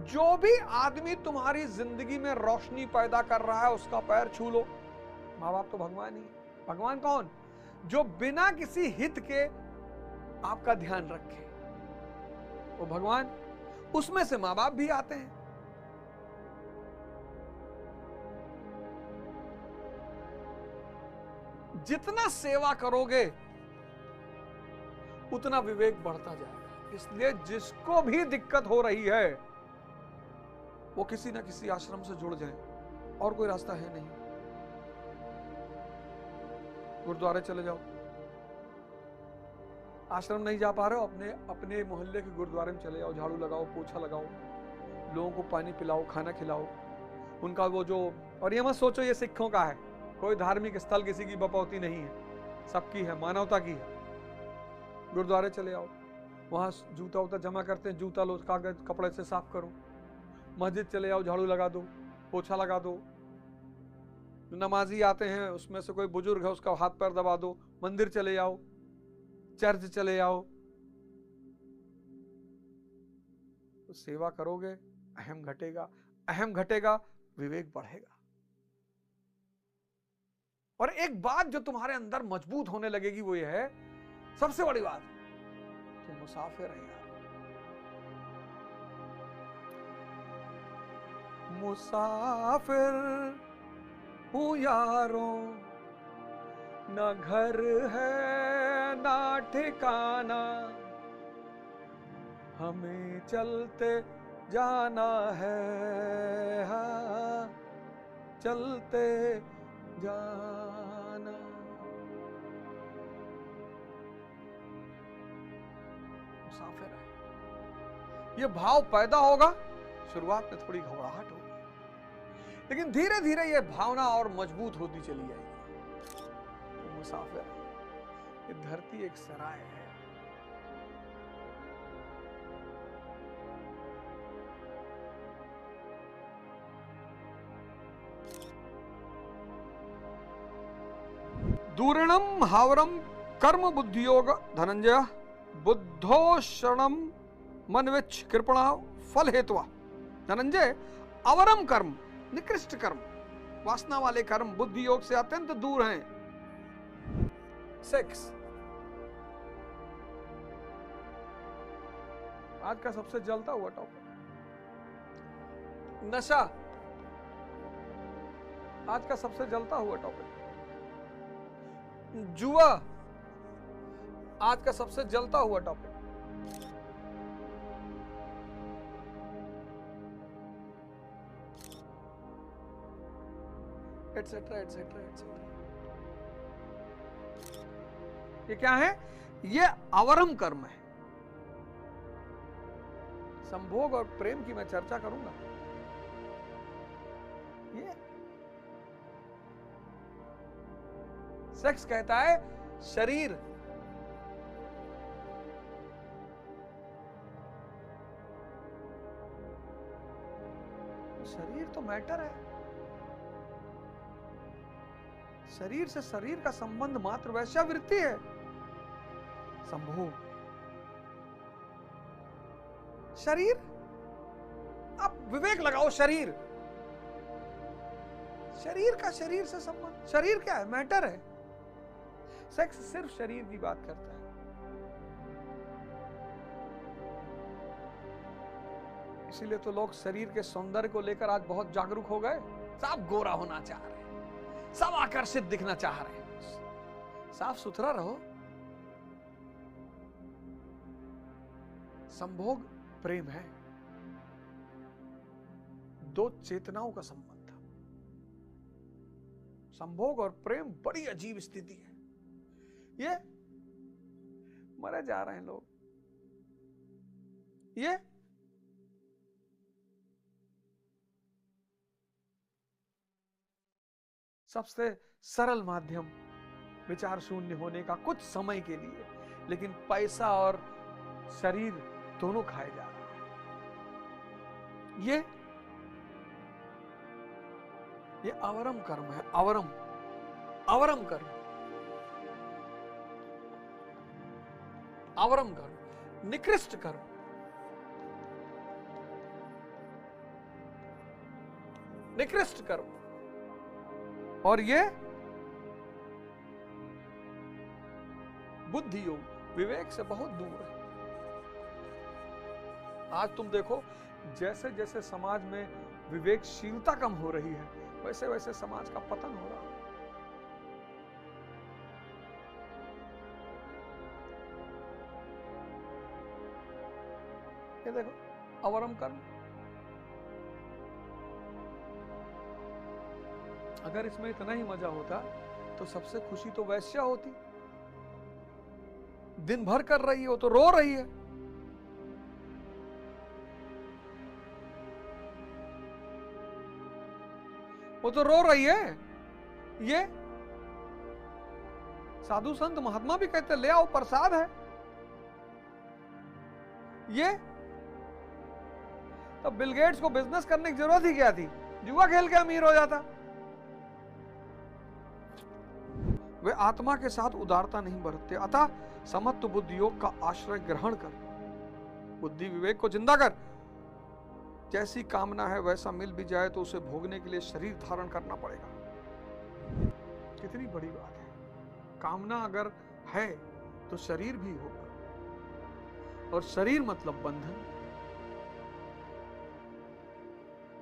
जो भी आदमी तुम्हारी जिंदगी में रोशनी पैदा कर रहा है, उसका पैर छू लो। माँ बाप तो भगवान ही है। भगवान कौन? जो बिना किसी हित के आपका ध्यान रखे, वो भगवान। उसमें से माँ बाप भी आते हैं। जितना सेवा करोगे उतना विवेक बढ़ता जाएगा। इसलिए जिसको भी दिक्कत हो रही है वो किसी ना किसी आश्रम से जुड़ जाए, और कोई रास्ता है नहीं। गुरुद्वारे चले जाओ, आश्रम नहीं जा पा रहे हो, अपने मोहल्ले के गुरुद्वारे में चले जाओ, झाड़ू लगाओ, पोछा लगाओ, लोगों को पानी पिलाओ, खाना खिलाओ, उनका वो जो। और ये मत सोचो ये सिखों का है, कोई धार्मिक स्थल किसी की बपौती नहीं है, सबकी है, मानवता की है। गुरुद्वारे चले आओ, वहां जूता उता जमा करते हैं, जूता लो, कागज कपड़े से साफ करो। मस्जिद चले आओ, झाड़ू लगा दो, पोछा लगा दो। नमाजी आते हैं, उसमें से कोई बुजुर्ग है, उसका हाथ पैर दबा दो। मंदिर चले जाओ, चर्च चले जाओ। तो सेवा करोगे, अहम घटेगा, अहम घटेगा, विवेक बढ़ेगा। और एक बात जो तुम्हारे अंदर मजबूत होने लगेगी वो ये है, सबसे बड़ी बात, तुम मुसाफिर है यार। मुसाफिर हूँ यारों, न घर है ना ठिकाना, हमें चलते जाना है, हाँ, चलते जाना। मुसाफिर है, ये भाव पैदा होगा। शुरुआत में थोड़ी घबराहट होगी, लेकिन धीरे धीरे ये भावना और मजबूत होती चली जाएगी। तो मुसाफिर है, ये धरती एक सराय है। दूरणम हावरम कर्म बुद्धियोग धनंजय बुद्धो शरणम मनविच कृपणा फल हेतुआ। धनंजय, अवरम कर्म, निकृष्ट कर्म, वासना वाले कर्म बुद्धि योग से अत्यंत दूर हैं। 6, आज का सबसे जलता हुआ टॉपिक, नशा। आज का सबसे जलता हुआ टॉपिक, जुआ। आज का सबसे जलता हुआ टॉपिक, एटसेट्रा एटसेट्रा एटसेट्रा। ये क्या है? ये अवरम कर्म है। संभोग और प्रेम की मैं चर्चा करूंगा। ये सेक्स कहता है शरीर, शरीर तो मैटर है। शरीर से शरीर का संबंध मात्र वैश्यावृत्ति है। संभोग, शरीर, आप विवेक लगाओ। शरीर, शरीर का शरीर से संबंध, शरीर क्या है? मैटर है। सेक्स सिर्फ शरीर की बात करता है। इसीलिए तो लोग शरीर के सौंदर्य को लेकर आज बहुत जागरूक हो गए। सब गोरा होना चाह रहे हैं, सब आकर्षित दिखना चाह रहे हैं। साफ सुथरा रहो। संभोग प्रेम है, दो चेतनाओं का संबंध। संभोग और प्रेम बड़ी अजीब स्थिति है। ये मरे जा रहे हैं लोग। ये सबसे सरल माध्यम विचार शून्य होने का कुछ समय के लिए, लेकिन पैसा और शरीर दोनों खाए जा रहे हैं। ये अवरम कर्म है। अवरम, अवरम कर्म, अवरम कर्म, निकृष्ट कर्म। निकृष्ट कर्म। और ये बुद्धि योग, विवेक से बहुत दूर है। आज तुम देखो, जैसे जैसे समाज में विवेकशीलता कम हो रही है, वैसे वैसे समाज का पतन हो रहा है। ये देखो, अवरम कर्म। अगर इसमें इतना ही मजा होता तो सबसे खुशी तो वैश्या होती। दिन भर कर रही है, वो तो रो रही है। वो तो रो रही है। ये साधु संत महात्मा भी कहते ले आओ, प्रसाद है। ये तब बिल गेट्स को बिजनेस करने की जरूरत ही क्या थी? जुआ खेल के अमीर हो जाता। वे आत्मा के साथ उदारता नहीं बरतते, अतः समत्व बुद्धि योग का आश्रय ग्रहण कर बुद्धि विवेक को जिंदा कर। जैसी कामना है वैसा मिल भी जाए तो उसे भोगने के लिए शरीर धारण करना पड़ेगा। कितनी बड़ी बात है। कामना अगर है तो शरीर भी होगा, और शरीर मतलब बंधन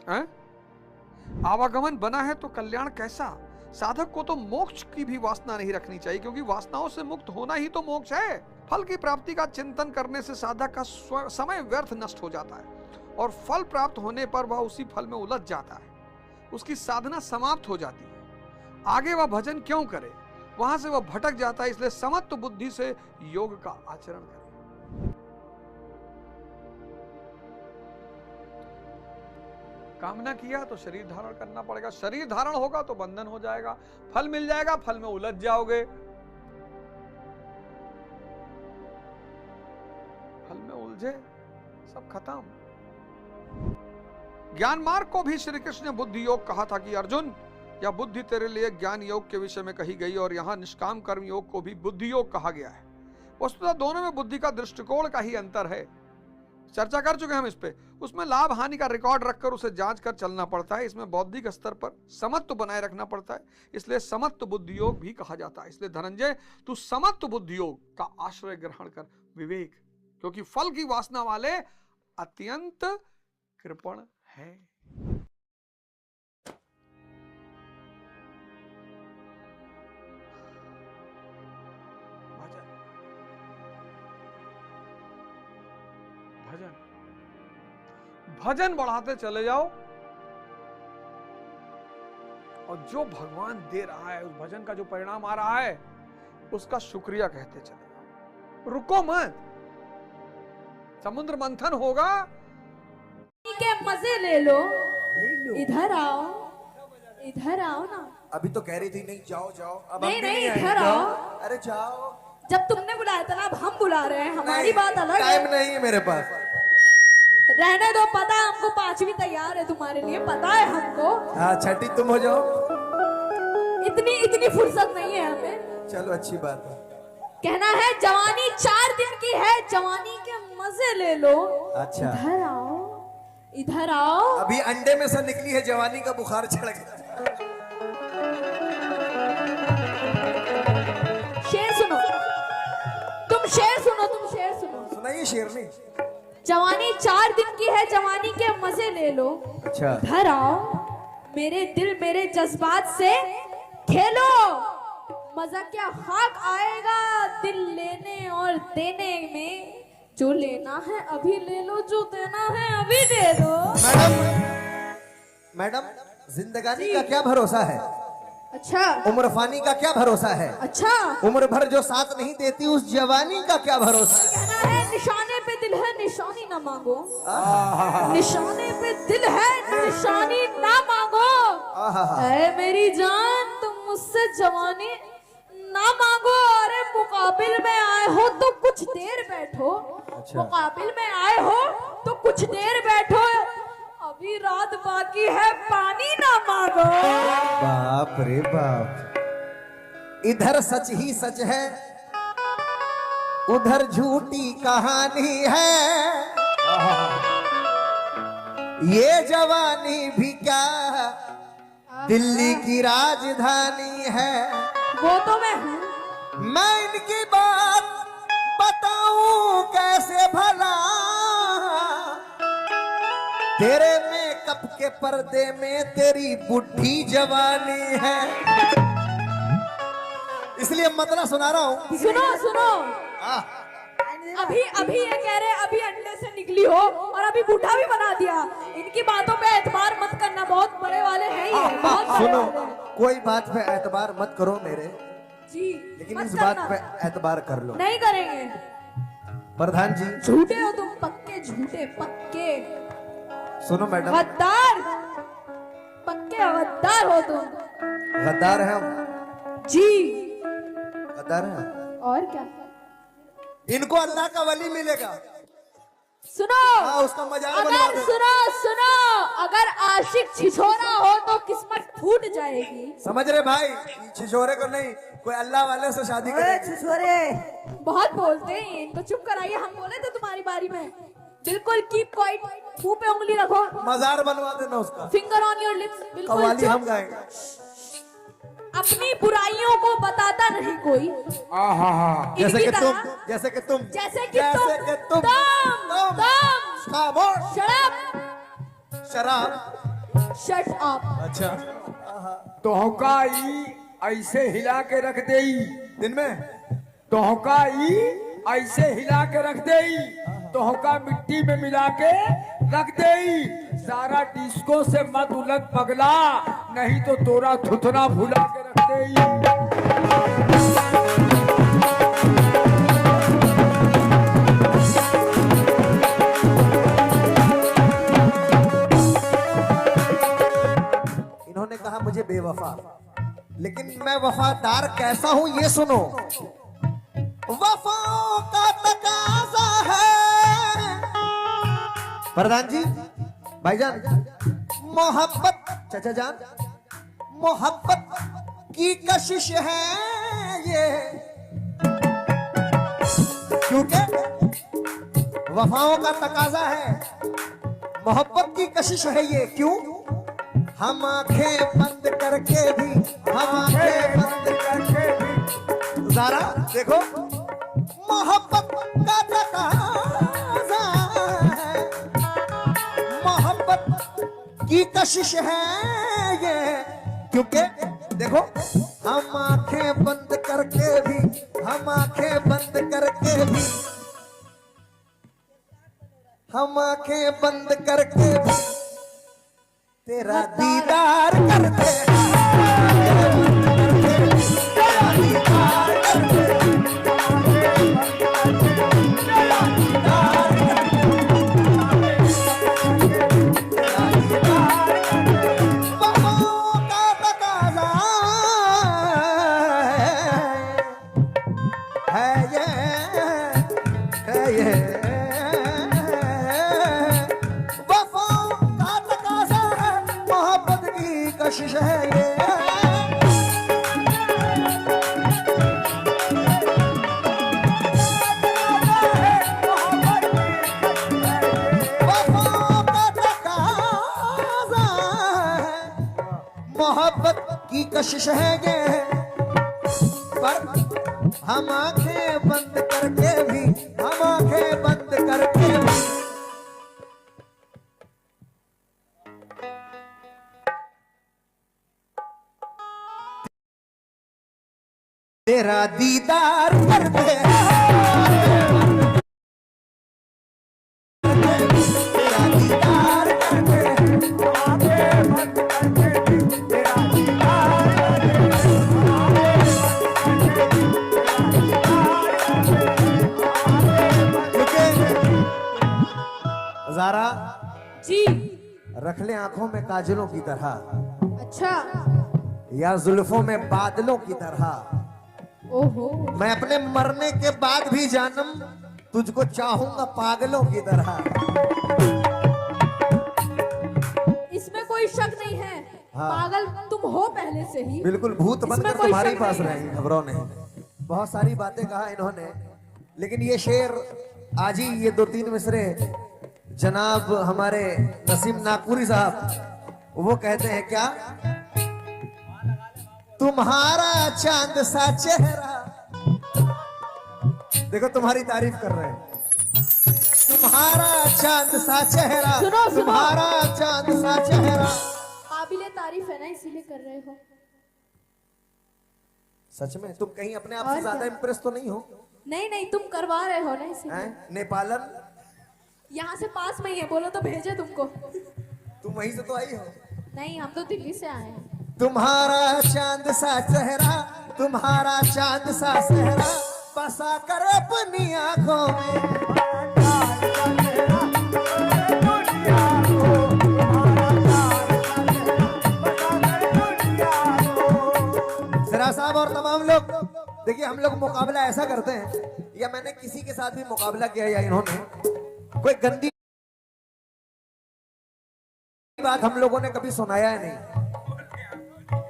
है। आवागमन बना है तो कल्याण कैसा। साधक को तो मोक्ष की भी वासना नहीं रखनी चाहिए, क्योंकि वासनाओं से मुक्त होना ही तो मोक्ष है। फल की प्राप्ति का चिंतन करने से साधक का समय व्यर्थ नष्ट हो जाता है, और फल प्राप्त होने पर वह उसी फल में उलझ जाता है। उसकी साधना समाप्त हो जाती है। आगे वह भजन क्यों करे, वहां से वह भटक जाता है। इसलिए समत्व बुद्धि से योग का आचरण करे। कामना किया तो शरीर धारण करना पड़ेगा। शरीर धारण होगा तो बंधन हो जाएगा। फल मिल जाएगा, फल में उलझ जाओगे। फल में उलझे सब खत्म। ज्ञान मार्ग को भी श्री कृष्ण ने बुद्धि योग कहा था कि अर्जुन, यह बुद्धि तेरे लिए ज्ञान योग के विषय में कही गई, और यहां निष्काम कर्म योग को भी बुद्धि योग कहा गया है। वस्तुतः दोनों में बुद्धि का दृष्टिकोण का ही अंतर है। चर्चा कर चुके हम इस पे। उसमें लाभ हानि का रिकॉर्ड रखकर उसे जांच कर चलना पड़ता है। इसमें बौद्धिक स्तर पर समत्व बनाए रखना पड़ता है, इसलिए समत्व बुद्धि योग भी कहा जाता है। इसलिए धनंजय, तू समत्व बुद्धि योग का आश्रय ग्रहण कर विवेक, क्योंकि फल की वासना वाले अत्यंत कृपण है। भजन भजन बढ़ाते चले जाओ। और जो भगवान दे रहा है, उस भजन का जो परिणाम आ रहा है, उसका शुक्रिया कहते चले जाओ। रुको मत, समुद्र मंथन होगा, के मजे ले लो। इधर आओ, इधर आओ ना। अभी तो कह रही थी नहीं जाओ जाओ, अब नहीं हम भी नहीं, आएंगे। इधर आओ। अरे जाओ, जब तुमने बुलाया था ना, अब हम बुला रहे हैं, हमारी नहीं, बात अलग टाइम है। नहीं है मेरे पास। रहने दो, पता है हमको, 5वीं तैयार है तुम्हारे लिए, पता है हमको। हाँ, छठी तुम हो जाओ। इतनी फुर्सत नहीं है हमें। चलो अच्छी बात है। कहना है जवानी 4 दिन की है, जवानी के मजे ले लो। अच्छा, इधर आओ, इधर आओ। अभी अंडे में से निकली है, जवानी का बुखार चढ़ गया। शेर सुनो, तुम शेर सुनो, तुम शेर सुनो। सुनाइए शेरनी। जवानी 4 दिन की है, जवानी के मजे ले लो। अच्छा, इधर आओ, मेरे दिल मेरे जज्बात से खेलो। मजा क्या खाक आएगा दिल लेने और देने में। जो लेना है अभी ले लो, जो देना है अभी दे दो। मैडम, जिंदगानी का क्या भरोसा है, अच्छा उम्र फानी का क्या भरोसा है, अच्छा, उम्र भर जो साथ नहीं देती उस जवानी का क्या भरोसा है। कहना है निशाने पे दिल है, निशानी ना मांगो। निशाने पे दिल है, निशानी ना मांगो। ऐ मेरी जान, तुम मुझसे जवानी ना मांगो। अरे मुकाबिल में आए हो तो कुछ देर बैठो। अच्छा। मुकाबिल में आए हो तो कुछ देर बैठो। अभी रात बाकी है, पानी ना मांगो। बाप रे बाप, इधर सच ही सच है, उधर झूठी कहानी है। ये जवानी भी क्या दिल्ली की राजधानी है। वो तो मैं हूँ। मैं इनकी बात बताऊं कैसे भला, तेरे मेकअप के पर्दे में तेरी बुढ़ी जवानी है। इसलिए मतलब सुना रहा हूं। सुनो सुनो, हाँ, अभी ये कह रहे अभी अंडे से निकली हो और अभी बूढ़ा भी बना दिया। इनकी बातों पे एतबार मत करना, बहुत बड़े वाले हैं ये, बहुत बड़े सुनो, वाले हैं। कोई बात पे एतबार मत करो मेरे, जी लेकिन मत इस बात करना। पे एतबार कर लो। नहीं करेंगे। प्रधान जी झूठे हो तुम, पक्के झूठे, पक्के सुनो मैडम, गद्दार, पक्के गद्दार हो तुम। गद्दार है हम, जी गद्दार है। और क्या। इनको अल्लाह का वली मिलेगा। सुनो, हाँ, उसका मजाक बनवा अगर दे। सुनो, अगर आशिक छिछोरा हो तो किस्मत फूट जाएगी। समझ रहे भाई, छिछोरे को नहीं, कोई अल्लाह वाले से शादी करे। बहुत बोलते हैं, इनको चुप कराइए। हम बोले थे तुम्हारी बारी में, बिल्कुल कीप क्वाइट, मुंह पे उंगली रखो, मजार बनवा देना उसका, फिंगर ऑन योर लिप्स, बिल्कुल कव्वाली चुप। हम गाएंगे। अपनी बुराइयों को बताता नहीं कोई। जैसे इनकी कि तुम, तरह, जैसे कि तुम, जैसे कि तुम, तुम, खामोश, शराब, शराब, शट अप। अच्छा, तोहकाई ऐसे हिला के रख देई, दिन में तोहकाई ऐसे हिला के रख देई, तोहका मिट्टी में मिला के रख देई। सारा डिस्को से मत उलट पगला, नहीं तो तोरा थुथना भुला के रख देई। इन्होंने कहा मुझे बेवफा, लेकिन मैं वफादार कैसा हूं ये सुनो। वफाओं का तकाजा है, प्रधान जी, भाईजान, मोहब्बत, चाचा जान, मोहब्बत की कशिश है ये, क्योंकि वफाओं का तकाजा है, मोहब्बत की कशिश है ये। क्यों? हम आंखें बंद करके भी, हम आंखें बंद करके भी, जरा देखो, मोहब्बत का तकाजा है, मोहब्बत की कशिश है ये, क्योंकि देखो, हम आंखें बंद करके भी, हम आंखें बंद करके भी, हम आंखें बंद करके भी तेरा दीदार करते हैं। कशिश है ये, वफा का तकाज़ा है, मोहब्बत की कशिश है ये, पर हम आंखें बंद करके भी, हम आंखें बंद करके भी तेरा दीदार करते हैं, तेरा दीदार करते हैं, ज़ारा जी। रख ले आंखों में काजलों की तरह, अच्छा। या जुल्फों में बादलों की तरह, ओहो। मैं अपने मरने के बाद भी जानम तुझको चाहूंगा पागलों की तरह। इसमें कोई शक नहीं है। हाँ। पागल तुम हो पहले से ही। बिल्कुल भूत इसमें बनकर कोई तुम्हारे शक पास नहीं रहेंगे खबरों ने। बहुत सारी बातें कहा इन्होंने, लेकिन ये शेर आज ही ये 2-3 मिसरे जनाब हमारे नसीम नागपुरी साहब वो कहते हैं क्या, तुम्हारा चांद सा चेहरा, देखो तुम्हारी तारीफ कर रहे हैं, तुम्हारा चांद सा चेहरा, सुनो, सुनो। तुम्हारा चांद सा चेहरा। काबिले तारीफ है ना, इसीलिए कर रहे हो। सच में तुम कहीं अपने आप और से ज्यादा क्या? इम्प्रेस तो नहीं हो? नहीं नहीं, तुम करवा रहे हो ना इसीलिए। हैं? नेपालन यहाँ से पास में ही है, बोलो तो भेजे तुमको। तुम वहीं से तो आई हो। नहीं, हम तो दिल्ली से आए हैं। तुम्हारा चांद सा चेहरा, तुम्हारा चांद सा चेहरा, बसा कर अपनी आंखों में। जरा साहब और तमाम लोग देखिए, हम लोग मुकाबला ऐसा करते हैं, या मैंने किसी के साथ भी मुकाबला किया या इन्होंने, कोई गंदी बात हम लोगों ने कभी सुनाया है नहीं,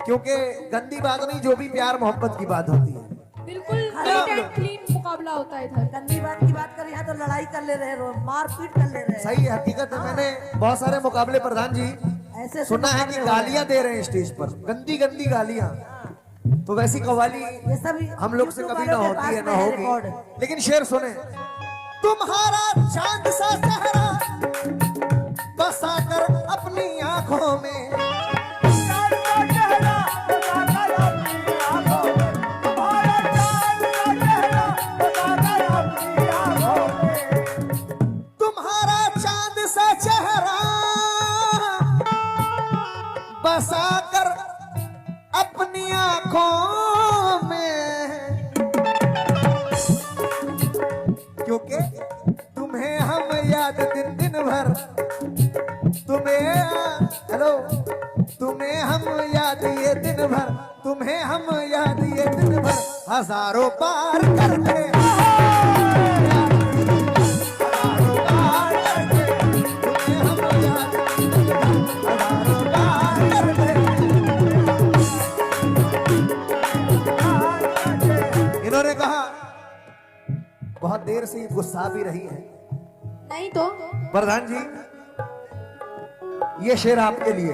क्योंकि गंदी बात नहीं, जो भी प्यार मोहब्बत की बात होती है। बिल्कुल नीट एंड क्लीन मुकाबला होता है इधर। गंदी बात की बात कर, यहाँ तो लड़ाई कर ले रहे, मार पीट कर ले रहे। सही है, हकीकत है। मैंने बहुत सारे मुकाबले प्रधान जी ऐसे सुना है कि गालियां दे रहे हैं स्टेज पर, गंदी गंदी गालियां, तो वैसी कव्वाली ये सब हम लोग से कभी ना होती है, ना होगी। रिकॉर्ड। लेकिन शेर सुने, तुम्हारा चांद सा चेहरा बसा कर अपनी आंखों में, तुम्हारा चांद सा चेहरा बसा कर अपनी आंखों में, क्योंकि तुम्हें हम याद दिन दिन भर, तुम्हें हेलो, तुम्हें हम याद ये दिन भर, तुम्हें हम याद ये दिन भर, हजारों बार करते, हजारों बार करते, तुम्हें हम याद हजारों बार करते। इन्होंने कहा बहुत देर से गुस्सा भी रही है। नहीं तो प्रधान जी, ये शेर आपके लिए,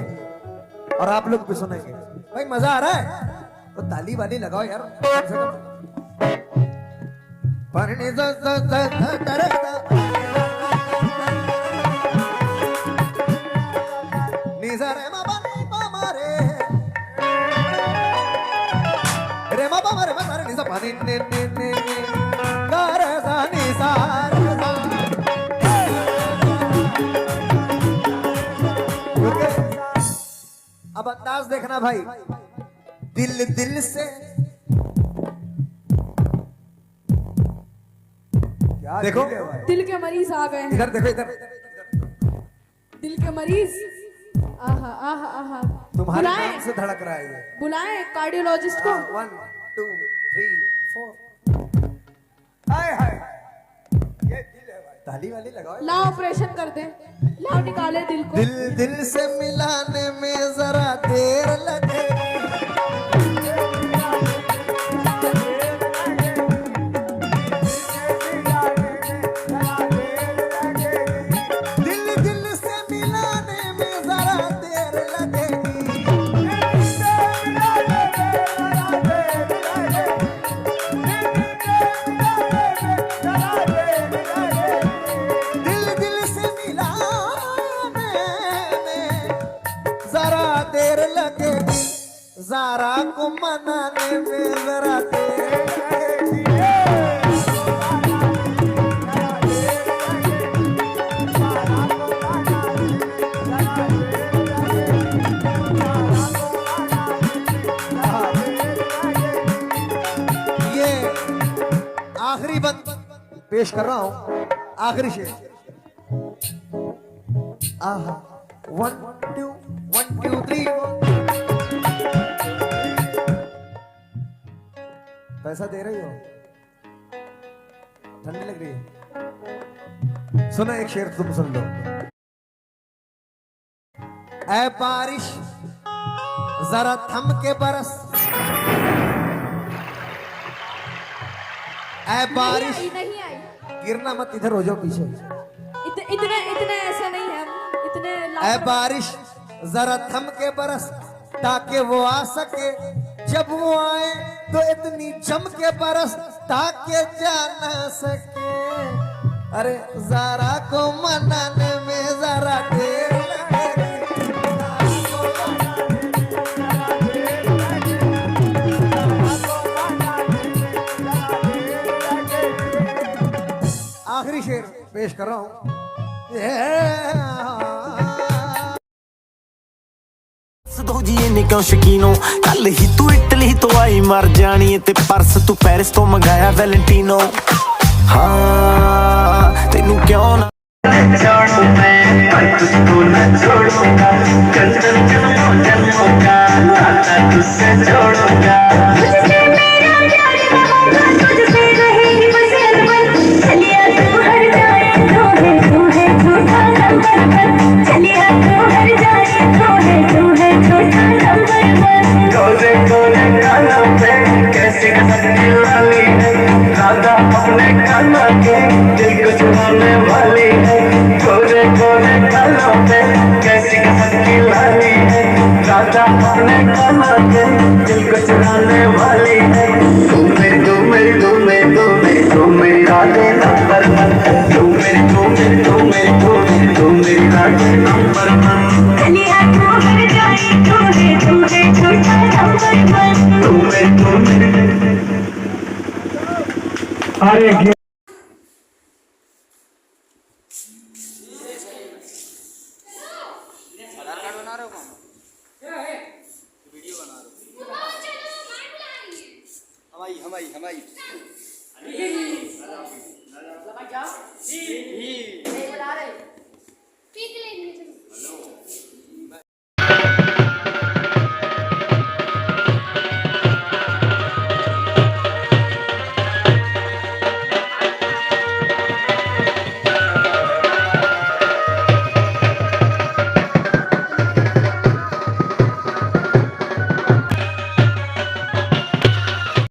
और आप लोग भी सुनेंगे। भाई मजा आ रहा है तो ताली वाली लगाओ यार कम से कम। अब अंदाज देखना भाई, दिल दिल से क्या देखो, दिल के मरीज आ गए हैं। इधर देखो, इधर दिल के मरीज, आहा आहा आहा। तुम्हारे बुलाएं, नाम से धड़क रहा है ये। बुलाएं कार्डियोलॉजिस्ट को। 1 2 3 4 हाय हाय, ये दिल है भाई, ताली वाली लगाओ। ला ऑपरेशन कर दे, लाओ निकाले दिल को। दिल दिल से मिलाने में जरा देर जरा देर लगेगी, ज़ारा को मनाने में जरा देर लगेगी। ये आखिरी बंद पेश कर रहा हूं, आखिरी शेर। आहा 1 2 1 2 3 पैसा दे रही हो? ठंडी लग रही है? सुनो एक शेर तुम सुन लो। ऐ बारिश जरा थम के बरस, ऐ बारिश नहीं आई। गिरना मत, इधर हो जाओ पीछे। इतने इतने ऐसे नहीं है हम, इतने ऐ बारिश जरा थम के बरस, ताकि वो आ सके, जब वो आए तो इतनी जम के बरस ताकि जा न सके। अरे ज़ारा को मनाने में जरा देर लगेगी। आखिरी शेर पेश कर रहा हूं। दो जी इन्हें क्यों शकीनो, कल ही तू इटली तो आई मर जानी ते परस तू पेरिस तो मंगाया वैलेंटिनो। हाँ तेनू क्यों ना छोड़ू मैं, पर तुझको न छोड़ूंगा, जन्म जन्मों जन्मों का नाता तुझसे जोड़ूंगा। तुझसे मेरा प्यार होगा, तुझसे रहेगी बस अनबन, चलिया तू हर जाए तो है झूठा नंबर वन, चलिया तू हर जाए तो है झूठा नंबर वन। गोरे गोरे कानों पे कैसे कसती वाली है, राधा अपने कानों के दिल को चुराने वाली है। गोरे गोरे कानों पे कैसी कसती वाली है, राधा अपने कानों के दिल को चुराने वाली है। तू मेरी तू मेरी तू मेरी तू मेरी तू मेरी राधे नंबर वन, तू मेरी तू मेरी तू मेरी तू मेरी तू मेरी राधे नंबर वन। चलिए तू हर जाए तो है झूठा नंबर वन, तू मेरी तू मेरी। अरे हमारी